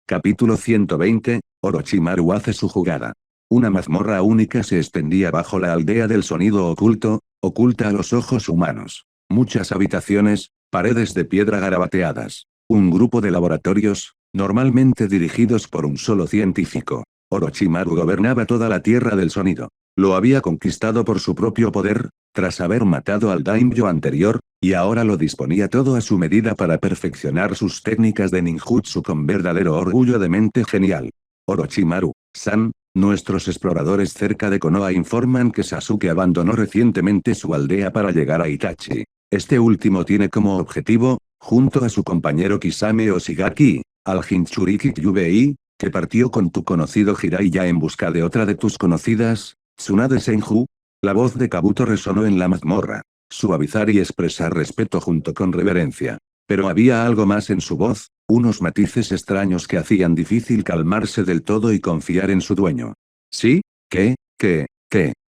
Capítulo 120, Orochimaru hace su jugada. Una mazmorra única se extendía bajo la aldea del sonido oculto, oculta a los ojos humanos. Muchas habitaciones, paredes de piedra garabateadas. Un grupo de laboratorios, normalmente dirigidos por un solo científico. Orochimaru gobernaba toda la tierra del sonido. Lo había conquistado por su propio poder, tras haber matado al daimyo anterior, y ahora lo disponía todo a su medida para perfeccionar sus técnicas de ninjutsu con verdadero orgullo de mente genial. Orochimaru-san, nuestros exploradores cerca de Konoha informan que Sasuke abandonó recientemente su aldea para llegar a Itachi. Este último tiene como objetivo, junto a su compañero Kisame Oshigaki, al Jinchuriki Kyubei, que partió con tu conocido Jiraiya en busca de otra de tus conocidas, Tsunade Senju. La voz de Kabuto resonó en la mazmorra. Suavizar y expresar respeto junto con reverencia. Pero había algo más en su voz, unos matices extraños que hacían difícil calmarse del todo y confiar en su dueño. ¿Sí? ¿Qué?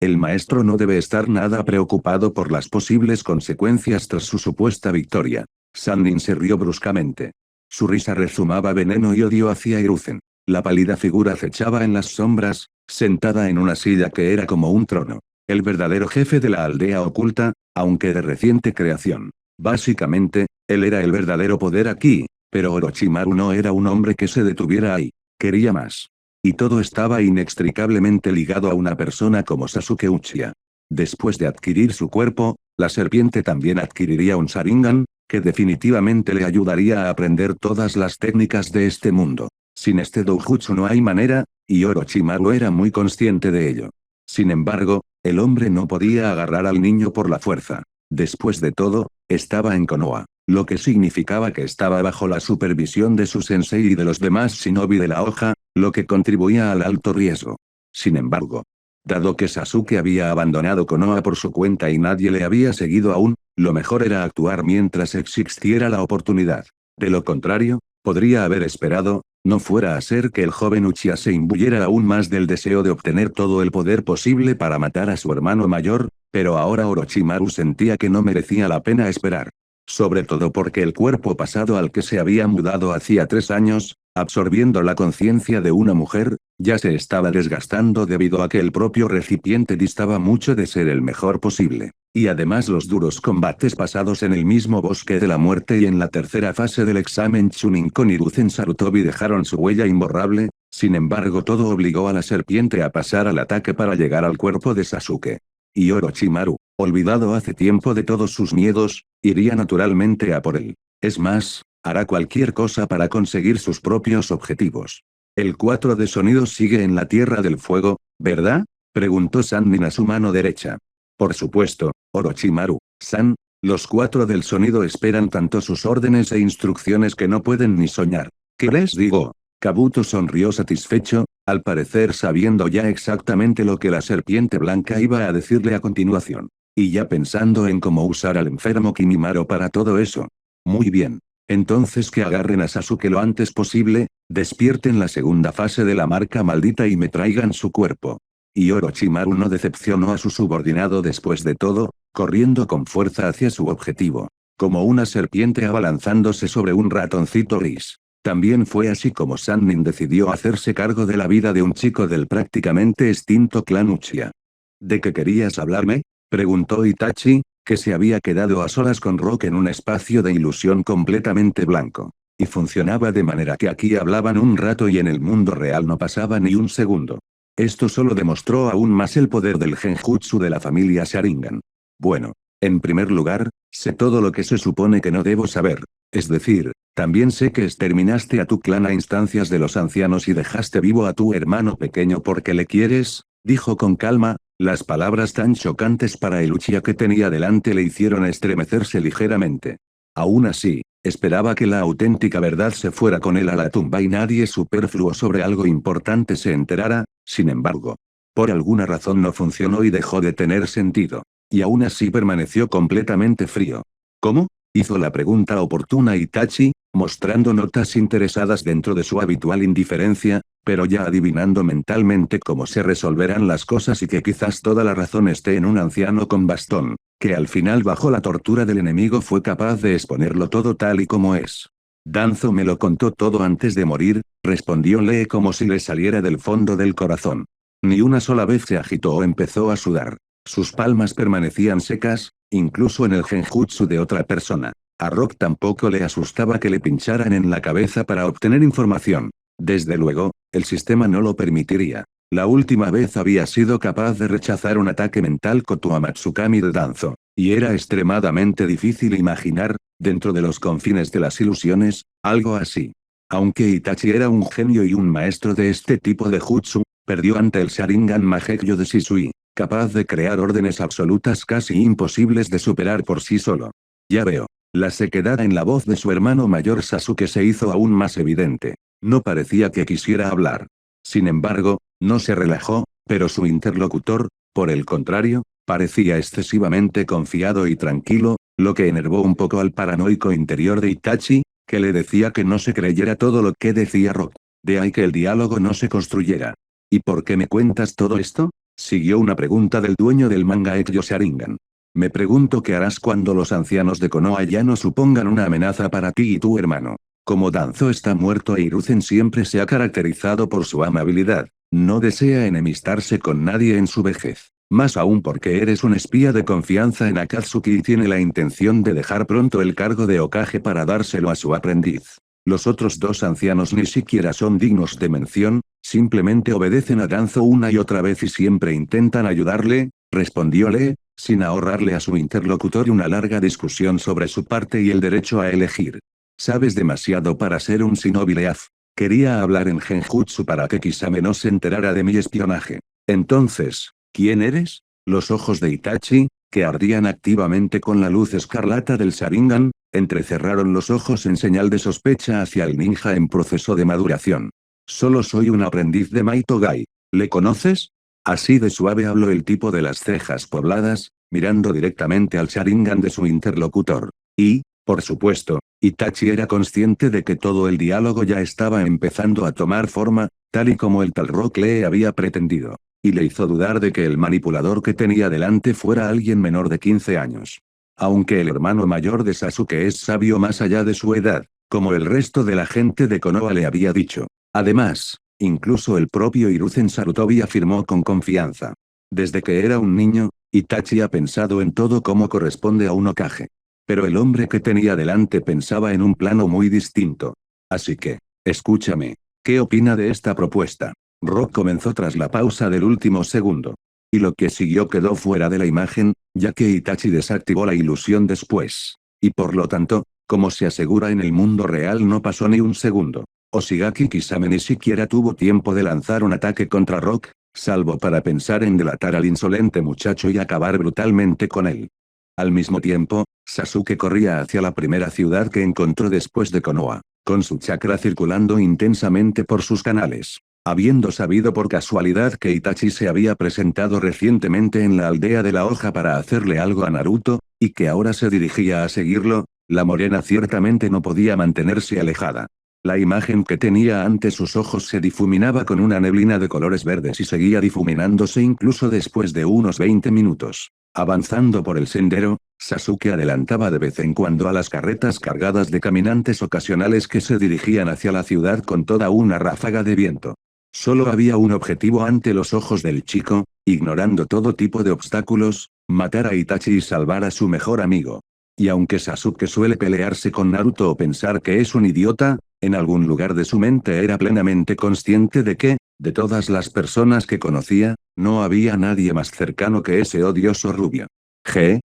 El maestro no debe estar nada preocupado por las posibles consecuencias tras su supuesta victoria. Sannin se rió bruscamente. Su risa rezumaba veneno y odio hacia Hiruzen. La pálida figura acechaba en las sombras, sentada en una silla que era como un trono. El verdadero jefe de la aldea oculta, aunque de reciente creación. Básicamente, él era el verdadero poder aquí, pero Orochimaru no era un hombre que se detuviera ahí. Quería más. Y todo estaba inextricablemente ligado a una persona como Sasuke Uchiha. Después de adquirir su cuerpo, la serpiente también adquiriría un Sharingan, que definitivamente le ayudaría a aprender todas las técnicas de este mundo. Sin este doujutsu no hay manera, y Orochimaru era muy consciente de ello. Sin embargo, el hombre no podía agarrar al niño por la fuerza. Después de todo, estaba en Konoha, lo que significaba que estaba bajo la supervisión de su sensei y de los demás shinobi de la hoja, lo que contribuía al alto riesgo. Sin embargo, dado que Sasuke había abandonado Konoha por su cuenta y nadie le había seguido aún, lo mejor era actuar mientras existiera la oportunidad. De lo contrario, podría haber esperado, no fuera a ser que el joven Uchiha se imbuyera aún más del deseo de obtener todo el poder posible para matar a su hermano mayor, pero ahora Orochimaru sentía que no merecía la pena esperar. Sobre todo porque el cuerpo pasado al que se había mudado hacía 3 años, absorbiendo la conciencia de una mujer, ya se estaba desgastando debido a que el propio recipiente distaba mucho de ser el mejor posible. Y además los duros combates pasados en el mismo bosque de la muerte y en la tercera fase del examen Chunin con Hiruzen Sarutobi dejaron su huella imborrable, sin embargo todo obligó a la serpiente a pasar al ataque para llegar al cuerpo de Sasuke. Y Orochimaru, olvidado hace tiempo de todos sus miedos, iría naturalmente a por él. Es más, hará cualquier cosa para conseguir sus propios objetivos. El 4 de sonido sigue en la Tierra del Fuego, ¿verdad? Preguntó Sannin a su mano derecha. Por supuesto, Orochimaru-san, los 4 del sonido esperan tanto sus órdenes e instrucciones que no pueden ni soñar. ¿Qué les digo? Kabuto sonrió satisfecho, al parecer sabiendo ya exactamente lo que la serpiente blanca iba a decirle a continuación. Y ya pensando en cómo usar al enfermo Kimimaro para todo eso. Muy bien. Entonces que agarren a Sasuke lo antes posible, despierten la segunda fase de la marca maldita y me traigan su cuerpo. Y Orochimaru no decepcionó a su subordinado después de todo, corriendo con fuerza hacia su objetivo. Como una serpiente abalanzándose sobre un ratoncito gris. También fue así como Sannin decidió hacerse cargo de la vida de un chico del prácticamente extinto clan Uchiha. ¿De qué querías hablarme? Preguntó Itachi, que se había quedado a solas con Rock en un espacio de ilusión completamente blanco. Y funcionaba de manera que aquí hablaban un rato y en el mundo real no pasaba ni un segundo. Esto solo demostró aún más el poder del genjutsu de la familia Sharingan. Bueno, en primer lugar, sé todo lo que se supone que no debo saber. Es decir, también sé que exterminaste a tu clan a instancias de los ancianos y dejaste vivo a tu hermano pequeño porque le quieres, dijo con calma. Las palabras tan chocantes para el Uchiha que tenía delante le hicieron estremecerse ligeramente. Aún así, esperaba que la auténtica verdad se fuera con él a la tumba y nadie superfluo sobre algo importante se enterara, sin embargo. Por alguna razón no funcionó y dejó de tener sentido. Y aún así permaneció completamente frío. ¿Cómo? Hizo la pregunta oportuna Itachi, mostrando notas interesadas dentro de su habitual indiferencia, pero ya adivinando mentalmente cómo se resolverán las cosas y que quizás toda la razón esté en un anciano con bastón, que al final bajo la tortura del enemigo fue capaz de exponerlo todo tal y como es. Danzo me lo contó todo antes de morir, respondió Lee como si le saliera del fondo del corazón. Ni una sola vez se agitó o empezó a sudar. Sus palmas permanecían secas, incluso en el genjutsu de otra persona. A Rock tampoco le asustaba que le pincharan en la cabeza para obtener información. Desde luego, el sistema no lo permitiría. La última vez había sido capaz de rechazar un ataque mental Koto Matsukami de Danzo, y era extremadamente difícil imaginar, dentro de los confines de las ilusiones, algo así. Aunque Itachi era un genio y un maestro de este tipo de jutsu, perdió ante el Sharingan Mahekyo de Shisui, capaz de crear órdenes absolutas casi imposibles de superar por sí solo. Ya veo. La sequedad en la voz de su hermano mayor Sasuke se hizo aún más evidente. No parecía que quisiera hablar. Sin embargo, no se relajó, pero su interlocutor, por el contrario, parecía excesivamente confiado y tranquilo, lo que enervó un poco al paranoico interior de Itachi, que le decía que no se creyera todo lo que decía Rock. De ahí que el diálogo no se construyera. ¿Y por qué me cuentas todo esto? Siguió una pregunta del dueño del manga Ekyo Sharingan. Me pregunto qué harás cuando los ancianos de Konoha ya no supongan una amenaza para ti y tu hermano. Como Danzo está muerto e Hiruzen siempre se ha caracterizado por su amabilidad, no desea enemistarse con nadie en su vejez. Más aún porque eres un espía de confianza en Akatsuki y tiene la intención de dejar pronto el cargo de Hokage para dárselo a su aprendiz. Los otros dos ancianos ni siquiera son dignos de mención, simplemente obedecen a Danzo una y otra vez y siempre intentan ayudarle, respondió Lee, sin ahorrarle a su interlocutor una larga discusión sobre su parte y el derecho a elegir. Sabes demasiado para ser un shinobi Leaf. Quería hablar en genjutsu para que Kisame no se enterara de mi espionaje. Entonces, ¿quién eres? Los ojos de Itachi, que ardían activamente con la luz escarlata del Sharingan, entrecerraron los ojos en señal de sospecha hacia el ninja en proceso de maduración. Solo soy un aprendiz de Maito Gai. ¿Le conoces? Así de suave habló el tipo de las cejas pobladas, mirando directamente al Sharingan de su interlocutor. Y, por supuesto, Itachi era consciente de que todo el diálogo ya estaba empezando a tomar forma, tal y como el tal Rock le había pretendido. Y le hizo dudar de que el manipulador que tenía delante fuera alguien menor de 15 años. Aunque el hermano mayor de Sasuke es sabio más allá de su edad, como el resto de la gente de Konoha le había dicho. Además, incluso el propio Hiruzen Sarutobi afirmó con confianza. Desde que era un niño, Itachi ha pensado en todo como corresponde a un Hokage. Pero el hombre que tenía delante pensaba en un plano muy distinto. Así que, escúchame, ¿qué opina de esta propuesta? Rock comenzó tras la pausa del último segundo. Y lo que siguió quedó fuera de la imagen, ya que Itachi desactivó la ilusión después. Y por lo tanto, como se asegura en el mundo real no pasó ni un segundo. Oshigaki Kisame ni siquiera tuvo tiempo de lanzar un ataque contra Rock, salvo para pensar en delatar al insolente muchacho y acabar brutalmente con él. Al mismo tiempo, Sasuke corría hacia la primera ciudad que encontró después de Konoha, con su chakra circulando intensamente por sus canales. Habiendo sabido por casualidad que Itachi se había presentado recientemente en la aldea de la hoja para hacerle algo a Naruto, y que ahora se dirigía a seguirlo, la morena ciertamente no podía mantenerse alejada. La imagen que tenía ante sus ojos se difuminaba con una neblina de colores verdes y seguía difuminándose incluso después de unos 20 minutos. Avanzando por el sendero, Sasuke adelantaba de vez en cuando a las carretas cargadas de caminantes ocasionales que se dirigían hacia la ciudad con toda una ráfaga de viento. Solo había un objetivo ante los ojos del chico, ignorando todo tipo de obstáculos, matar a Itachi y salvar a su mejor amigo. Y aunque Sasuke suele pelearse con Naruto o pensar que es un idiota, en algún lugar de su mente era plenamente consciente de que, de todas las personas que conocía, no había nadie más cercano que ese odioso rubio. G.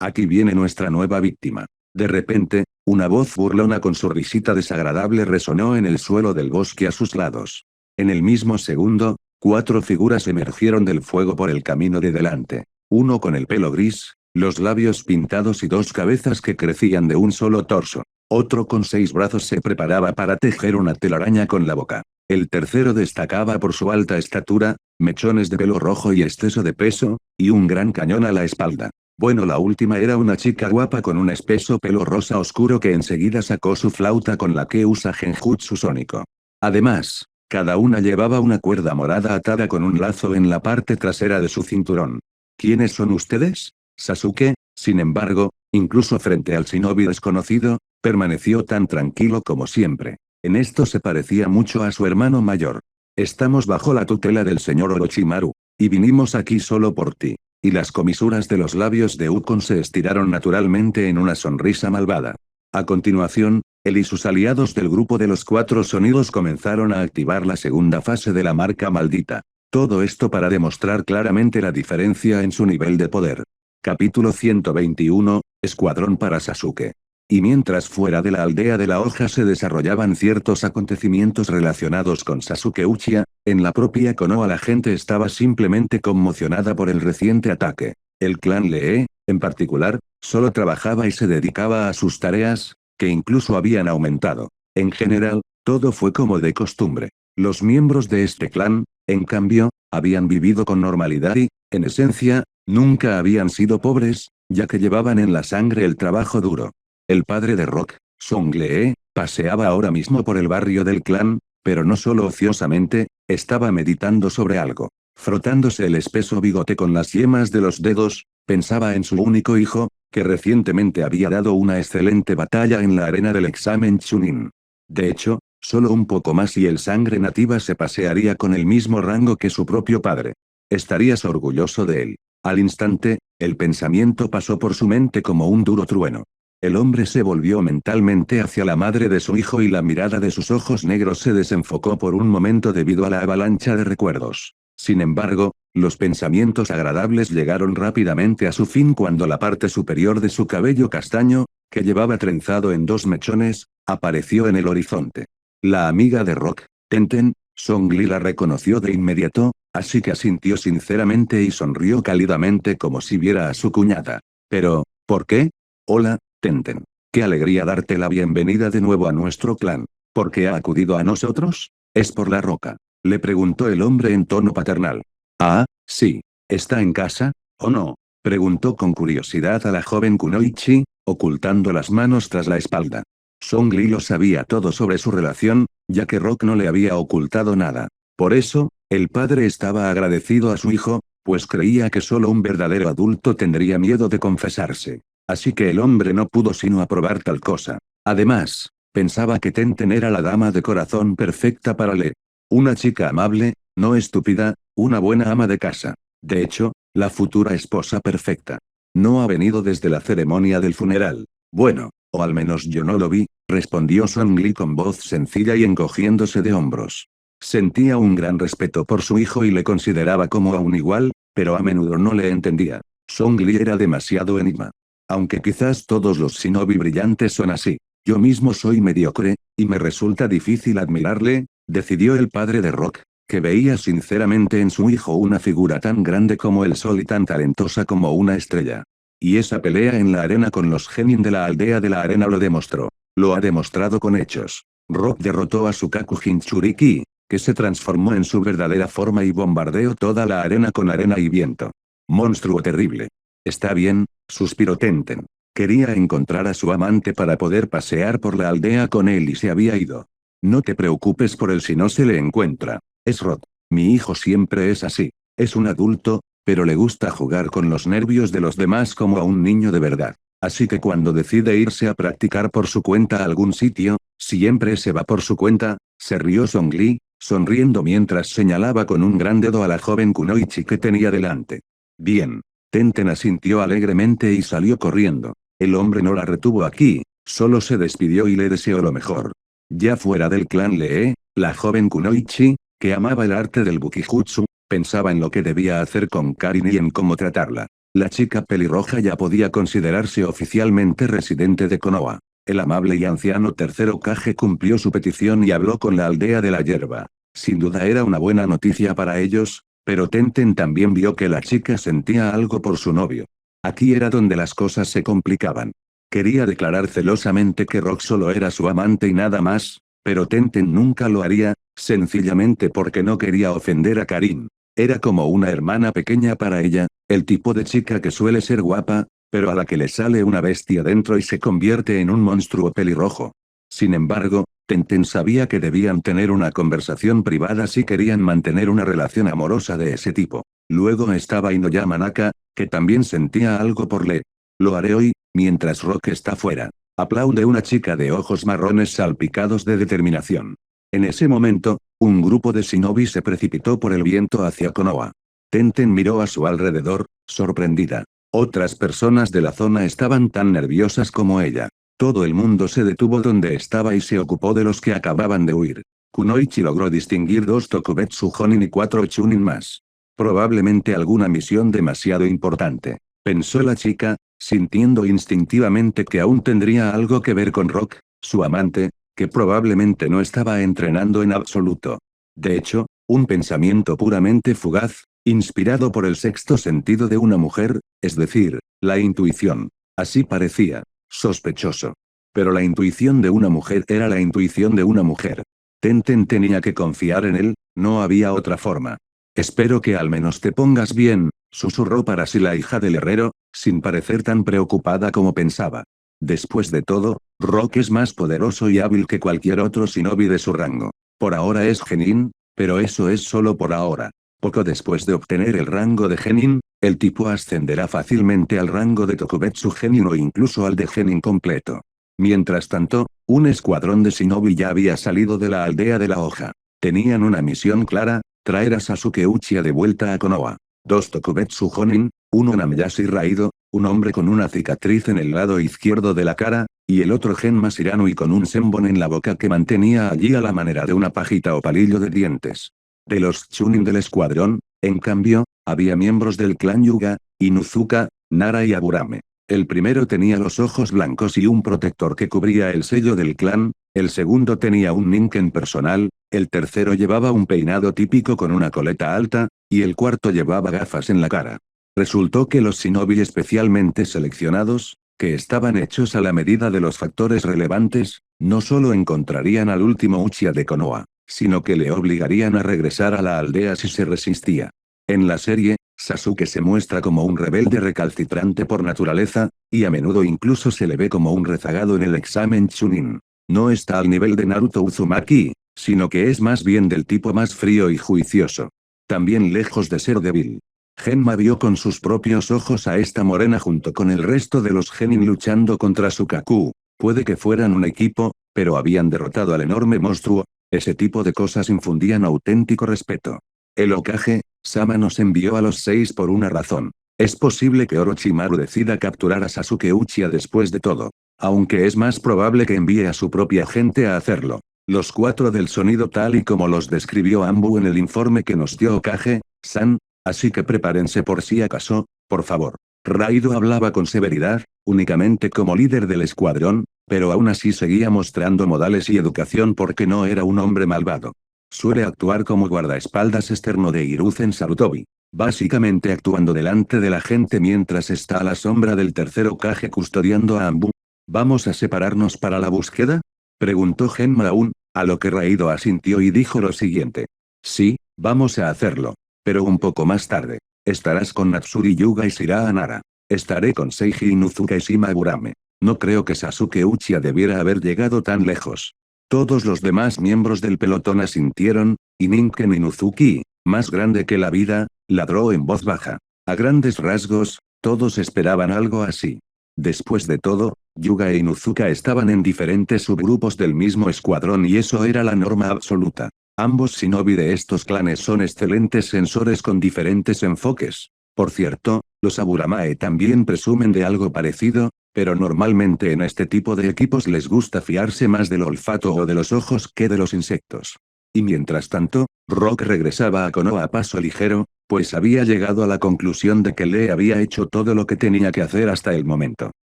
Aquí viene nuestra nueva víctima. De repente, una voz burlona con su risita desagradable resonó en el suelo del bosque a sus lados. En el mismo segundo, 4 figuras emergieron del fuego por el camino de delante. Uno con el pelo gris, los labios pintados y 2 cabezas que crecían de un solo torso. Otro con 6 brazos se preparaba para tejer una telaraña con la boca. El tercero destacaba por su alta estatura, mechones de pelo rojo y exceso de peso, y un gran cañón a la espalda. Bueno, la última era una chica guapa con un espeso pelo rosa oscuro que enseguida sacó su flauta con la que usa genjutsu sónico. Además, cada una llevaba una cuerda morada atada con un lazo en la parte trasera de su cinturón. ¿Quiénes son ustedes? Sasuke, sin embargo, incluso frente al shinobi desconocido, Permaneció tan tranquilo como siempre. En esto se parecía mucho a su hermano mayor. Estamos bajo la tutela del señor Orochimaru. Y vinimos aquí solo por ti. Y las comisuras de los labios de Ukon se estiraron naturalmente en una sonrisa malvada. A continuación, él y sus aliados del grupo de los 4 sonidos comenzaron a activar la segunda fase de la marca maldita. Todo esto para demostrar claramente la diferencia en su nivel de poder. Capítulo 121, Escuadrón para Sasuke. Y mientras fuera de la aldea de la hoja se desarrollaban ciertos acontecimientos relacionados con Sasuke Uchiha, en la propia Konoha la gente estaba simplemente conmocionada por el reciente ataque. El clan Lee, en particular, solo trabajaba y se dedicaba a sus tareas, que incluso habían aumentado. En general, todo fue como de costumbre. Los miembros de este clan, en cambio, habían vivido con normalidad y, en esencia, nunca habían sido pobres, ya que llevaban en la sangre el trabajo duro. El padre de Rock, Song Lee, paseaba ahora mismo por el barrio del clan, pero no solo ociosamente, estaba meditando sobre algo. Frotándose el espeso bigote con las yemas de los dedos, pensaba en su único hijo, que recientemente había dado una excelente batalla en la arena del examen Chunin. De hecho, solo un poco más y el sangre nativa se pasearía con el mismo rango que su propio padre. Estarías orgulloso de él. Al instante, el pensamiento pasó por su mente como un duro trueno. El hombre se volvió mentalmente hacia la madre de su hijo y la mirada de sus ojos negros se desenfocó por un momento debido a la avalancha de recuerdos. Sin embargo, los pensamientos agradables llegaron rápidamente a su fin cuando la parte superior de su cabello castaño, que llevaba trenzado en 2 mechones, apareció en el horizonte. La amiga de Rock, Tenten, Song Li la reconoció de inmediato, así que asintió sinceramente y sonrió cálidamente como si viera a su cuñada. Pero, ¿por qué? Hola, Tenten. Qué alegría darte la bienvenida de nuevo a nuestro clan. ¿Por qué ha acudido a nosotros? Es por la roca. Le preguntó el hombre en tono paternal. Ah, sí. ¿Está en casa, o no? Preguntó con curiosidad a la joven Kunoichi, ocultando las manos tras la espalda. Song Li lo sabía todo sobre su relación, ya que Rock no le había ocultado nada. Por eso, el padre estaba agradecido a su hijo, pues creía que solo un verdadero adulto tendría miedo de confesarse. Así que el hombre no pudo sino aprobar tal cosa. Además, pensaba que Tenten era la dama de corazón perfecta para Le. Una chica amable, no estúpida, una buena ama de casa. De hecho, la futura esposa perfecta. No ha venido desde la ceremonia del funeral. Bueno, o al menos yo no lo vi, respondió Song Li con voz sencilla y encogiéndose de hombros. Sentía un gran respeto por su hijo y le consideraba como a un igual, pero a menudo no le entendía. Song Li era demasiado enigma. Aunque quizás todos los shinobi brillantes son así. Yo mismo soy mediocre, y me resulta difícil admirarle, decidió el padre de Rock, que veía sinceramente en su hijo una figura tan grande como el sol y tan talentosa como una estrella. Y esa pelea en la arena con los genin de la aldea de la arena lo demostró. Lo ha demostrado con hechos. Rock derrotó a Sukaku Jinchuriki, que se transformó en su verdadera forma y bombardeó toda la arena con arena y viento. Monstruo terrible. Está bien, suspiró Tenten. Quería encontrar a su amante para poder pasear por la aldea con él y se había ido. No te preocupes por él si no se le encuentra. Es Rod. Mi hijo siempre es así. Es un adulto, pero le gusta jugar con los nervios de los demás como a un niño de verdad. Así que cuando decide irse a practicar por su cuenta a algún sitio, siempre se va por su cuenta, se rió Song Li, sonriendo mientras señalaba con un gran dedo a la joven Kunoichi que tenía delante. Bien. Tenten asintió alegremente y salió corriendo. El hombre no la retuvo aquí, solo se despidió y le deseó lo mejor. Ya fuera del clan Lee, la joven Kunoichi, que amaba el arte del Bukijutsu, pensaba en lo que debía hacer con Karin y en cómo tratarla. La chica pelirroja ya podía considerarse oficialmente residente de Konoha. El amable y anciano tercer Hokage cumplió su petición y habló con la aldea de la hierba. Sin duda era una buena noticia para ellos, pero Tenten también vio que la chica sentía algo por su novio. Aquí era donde las cosas se complicaban. Quería declarar celosamente que Rock solo era su amante y nada más, pero Tenten nunca lo haría, sencillamente porque no quería ofender a Karin. Era como una hermana pequeña para ella, el tipo de chica que suele ser guapa, pero a la que le sale una bestia dentro y se convierte en un monstruo pelirrojo. Sin embargo, Tenten sabía que debían tener una conversación privada si querían mantener una relación amorosa de ese tipo. Luego estaba Inoyama Naka, que también sentía algo por Le. Lo haré hoy, mientras Rock está fuera. Aplaude una chica de ojos marrones salpicados de determinación. En ese momento, un grupo de shinobi se precipitó por el viento hacia Konoha. Tenten miró a su alrededor, sorprendida. Otras personas de la zona estaban tan nerviosas como ella. Todo el mundo se detuvo donde estaba y se ocupó de los que acababan de huir. Kunoichi logró distinguir 2 Tokubetsu Jonin y 4 Chunin más. Probablemente alguna misión demasiado importante, pensó la chica, sintiendo instintivamente que aún tendría algo que ver con Rock, su amante, que probablemente no estaba entrenando en absoluto. De hecho, un pensamiento puramente fugaz, inspirado por el sexto sentido de una mujer, es decir, la intuición. Así parecía. Sospechoso. Pero la intuición de una mujer era la intuición de una mujer. Tenten tenía que confiar en él, no había otra forma. Espero que al menos te pongas bien, susurró para sí la hija del herrero, sin parecer tan preocupada como pensaba. Después de todo, Rock es más poderoso y hábil que cualquier otro shinobi de su rango. Por ahora es genin, pero eso es solo por ahora. Poco después de obtener el rango de genin, el tipo ascenderá fácilmente al rango de Tokubetsu genin o incluso al de genin completo. Mientras tanto, un escuadrón de shinobi ya había salido de la aldea de la hoja. Tenían una misión clara, traer a Sasuke Uchiha de vuelta a Konoha. 2 Tokubetsu Jonin, uno Namayashi Raido, un hombre con una cicatriz en el lado izquierdo de la cara, y el otro Genma Shiranui con un senbon en la boca que mantenía allí a la manera de una pajita o palillo de dientes. De los Chunin del escuadrón, en cambio, había miembros del clan Yuga, Inuzuka, Nara y Aburame. El primero tenía los ojos blancos y un protector que cubría el sello del clan, el segundo tenía un ninken personal, el tercero llevaba un peinado típico con una coleta alta, y el cuarto llevaba gafas en la cara. Resultó que los shinobi especialmente seleccionados, que estaban hechos a la medida de los factores relevantes, no solo encontrarían al último Uchiha de Konoha, sino que le obligarían a regresar a la aldea si se resistía. En la serie, Sasuke se muestra como un rebelde recalcitrante por naturaleza, y a menudo incluso se le ve como un rezagado en el examen Chunin. No está al nivel de Naruto Uzumaki, sino que es más bien del tipo más frío y juicioso. También lejos de ser débil. Genma vio con sus propios ojos a esta morena junto con el resto de los genin luchando contra Sukaku. Puede que fueran un equipo, pero habían derrotado al enorme monstruo. Ese tipo de cosas infundían auténtico respeto. El Hokage, Sama nos envió a los 6 por una razón. Es posible que Orochimaru decida capturar a Sasuke Uchiha después de todo. Aunque es más probable que envíe a su propia gente a hacerlo. Los 4 del sonido tal y como los describió Anbu en el informe que nos dio Hokage-san, así que prepárense por si acaso, por favor. Raido hablaba con severidad, únicamente como líder del escuadrón, pero aún así seguía mostrando modales y educación porque no era un hombre malvado. Suele actuar como guardaespaldas externo de Hiruzen Sarutobi. Básicamente actuando delante de la gente mientras está a la sombra del tercer Hokage custodiando a Anbu. ¿Vamos a separarnos para la búsqueda? Preguntó Genma aún, a lo que Raido asintió y dijo lo siguiente. Sí, vamos a hacerlo. Pero un poco más tarde. Estarás con Natsuri Yuga y Shiraya Nara. Estaré con Seiji Inuzuka y Shima Aburame. No creo que Sasuke Uchiha debiera haber llegado tan lejos. Todos los demás miembros del pelotón asintieron, y Ninken Inuzuki, más grande que la vida, ladró en voz baja. A grandes rasgos, todos esperaban algo así. Después de todo, Yuga e Inuzuka estaban en diferentes subgrupos del mismo escuadrón y eso era la norma absoluta. Ambos shinobi de estos clanes son excelentes sensores con diferentes enfoques. Por cierto, los Aburamae también presumen de algo parecido, pero normalmente en este tipo de equipos les gusta fiarse más del olfato o de los ojos que de los insectos. Y mientras tanto, Rock regresaba a Konoha a paso ligero, pues había llegado a la conclusión de que Lee había hecho todo lo que tenía que hacer hasta el momento.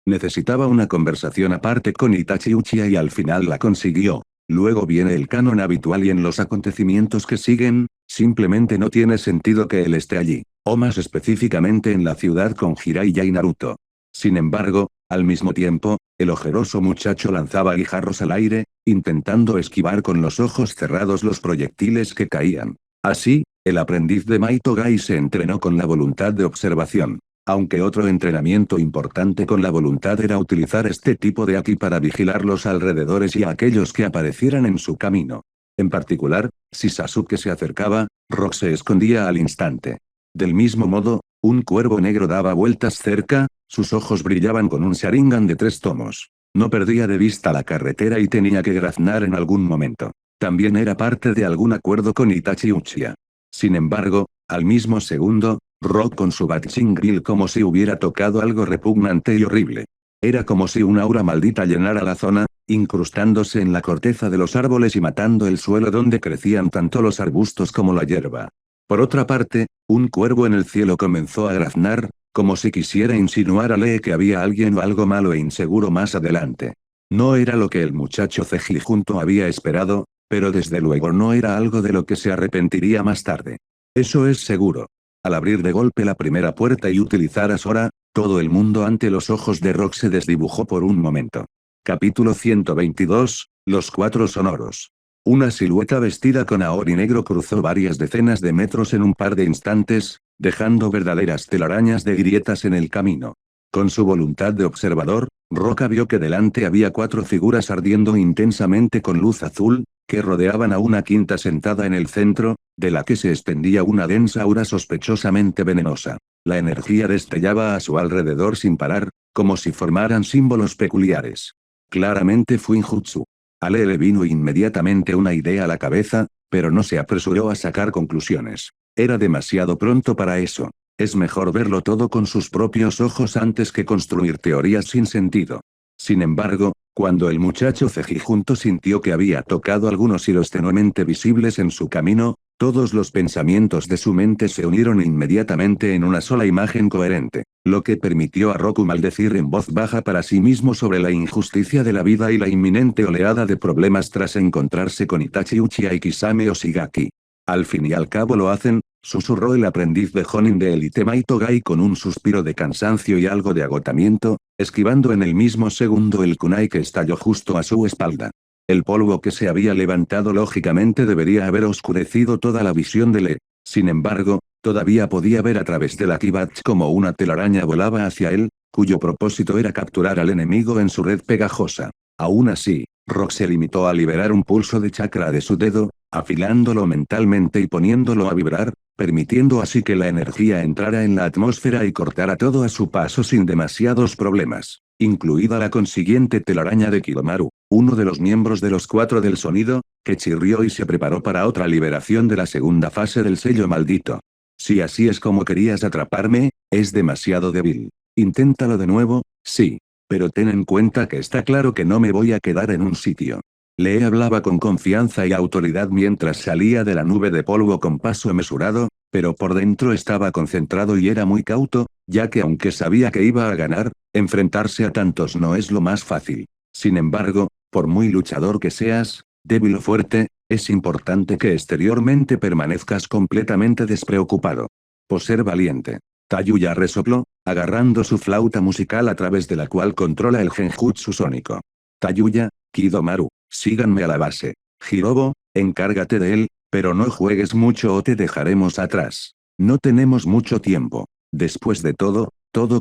Necesitaba una conversación aparte con Itachi Uchiha y al final la consiguió. Luego viene el canon habitual y en los acontecimientos que siguen, simplemente no tiene sentido que él esté allí, o más específicamente en la ciudad con Jiraiya y Naruto. Sin embargo, al mismo tiempo, el ojeroso muchacho lanzaba guijarros al aire, intentando esquivar con los ojos cerrados los proyectiles que caían. Así, el aprendiz de Maito Gai se entrenó con la voluntad de observación. Aunque otro entrenamiento importante con la voluntad era utilizar este tipo de Haki para vigilar los alrededores y a aquellos que aparecieran en su camino. En particular, si Sasuke se acercaba, Rock se escondía al instante. Del mismo modo, un cuervo negro daba vueltas cerca, sus ojos brillaban con un Sharingan de 3 tomos. No perdía de vista la carretera y tenía que graznar en algún momento. También era parte de algún acuerdo con Itachi Uchiha. Sin embargo, al mismo segundo, Rock con su Batching Grill como si hubiera tocado algo repugnante y horrible. Era como si una aura maldita llenara la zona, incrustándose en la corteza de los árboles y matando el suelo donde crecían tanto los arbustos como la hierba. Por otra parte, un cuervo en el cielo comenzó a graznar, como si quisiera insinuar a Lee que había alguien o algo malo e inseguro más adelante. No era lo que el muchacho cejijunto había esperado, pero desde luego no era algo de lo que se arrepentiría más tarde. Eso es seguro. Al abrir de golpe la primera puerta y utilizar a Sora, todo el mundo ante los ojos de Rock se desdibujó por un momento. Capítulo 122, Los Cuatro Sonoros. Una silueta vestida con aori negro cruzó varias decenas de metros en un par de instantes, dejando verdaderas telarañas de grietas en el camino. Con su voluntad de observador, Roca vio que delante había cuatro figuras ardiendo intensamente con luz azul, que rodeaban a una quinta sentada en el centro, de la que se extendía una densa aura sospechosamente venenosa. La energía destellaba a su alrededor sin parar, como si formaran símbolos peculiares. Claramente Fuinjutsu. A Lee le vino inmediatamente una idea a la cabeza, pero no se apresuró a sacar conclusiones. Era demasiado pronto para eso. Es mejor verlo todo con sus propios ojos antes que construir teorías sin sentido. Sin embargo, cuando el muchacho cejijunto sintió que había tocado algunos hilos tenuemente visibles en su camino, todos los pensamientos de su mente se unieron inmediatamente en una sola imagen coherente, lo que permitió a Roku maldecir en voz baja para sí mismo sobre la injusticia de la vida y la inminente oleada de problemas tras encontrarse con Itachi Uchiha y Kisame Oshigaki. Al fin y al cabo lo hacen, susurró el aprendiz de Jonin de élite Maito Gai con un suspiro de cansancio y algo de agotamiento, esquivando en el mismo segundo el kunai que estalló justo a su espalda. El polvo que se había levantado lógicamente debería haber oscurecido toda la visión de Lee. Sin embargo, todavía podía ver a través de la Kibatch como una telaraña volaba hacia él, cuyo propósito era capturar al enemigo en su red pegajosa. Aún así, Rock se limitó a liberar un pulso de chakra de su dedo, afilándolo mentalmente y poniéndolo a vibrar, permitiendo así que la energía entrara en la atmósfera y cortara todo a su paso sin demasiados problemas, incluida la consiguiente telaraña de Kidomaru, uno de los miembros de los cuatro del sonido, que chirrió y se preparó para otra liberación de la segunda fase del sello maldito. Si así es como querías atraparme, es demasiado débil. Inténtalo de nuevo, sí. Pero ten en cuenta que está claro que no me voy a quedar en un sitio. Lee hablaba con confianza y autoridad mientras salía de la nube de polvo con paso mesurado, pero por dentro estaba concentrado y era muy cauto, ya que aunque sabía que iba a ganar, enfrentarse a tantos no es lo más fácil. Sin embargo, por muy luchador que seas, débil o fuerte, es importante que exteriormente permanezcas completamente despreocupado. Por ser valiente. Tayuya resopló, agarrando su flauta musical a través de la cual controla el genjutsu sónico. Tayuya, Kidomaru, síganme a la base. Hirobo, encárgate de él, pero no juegues mucho o te dejaremos atrás. No tenemos mucho tiempo. Después de todo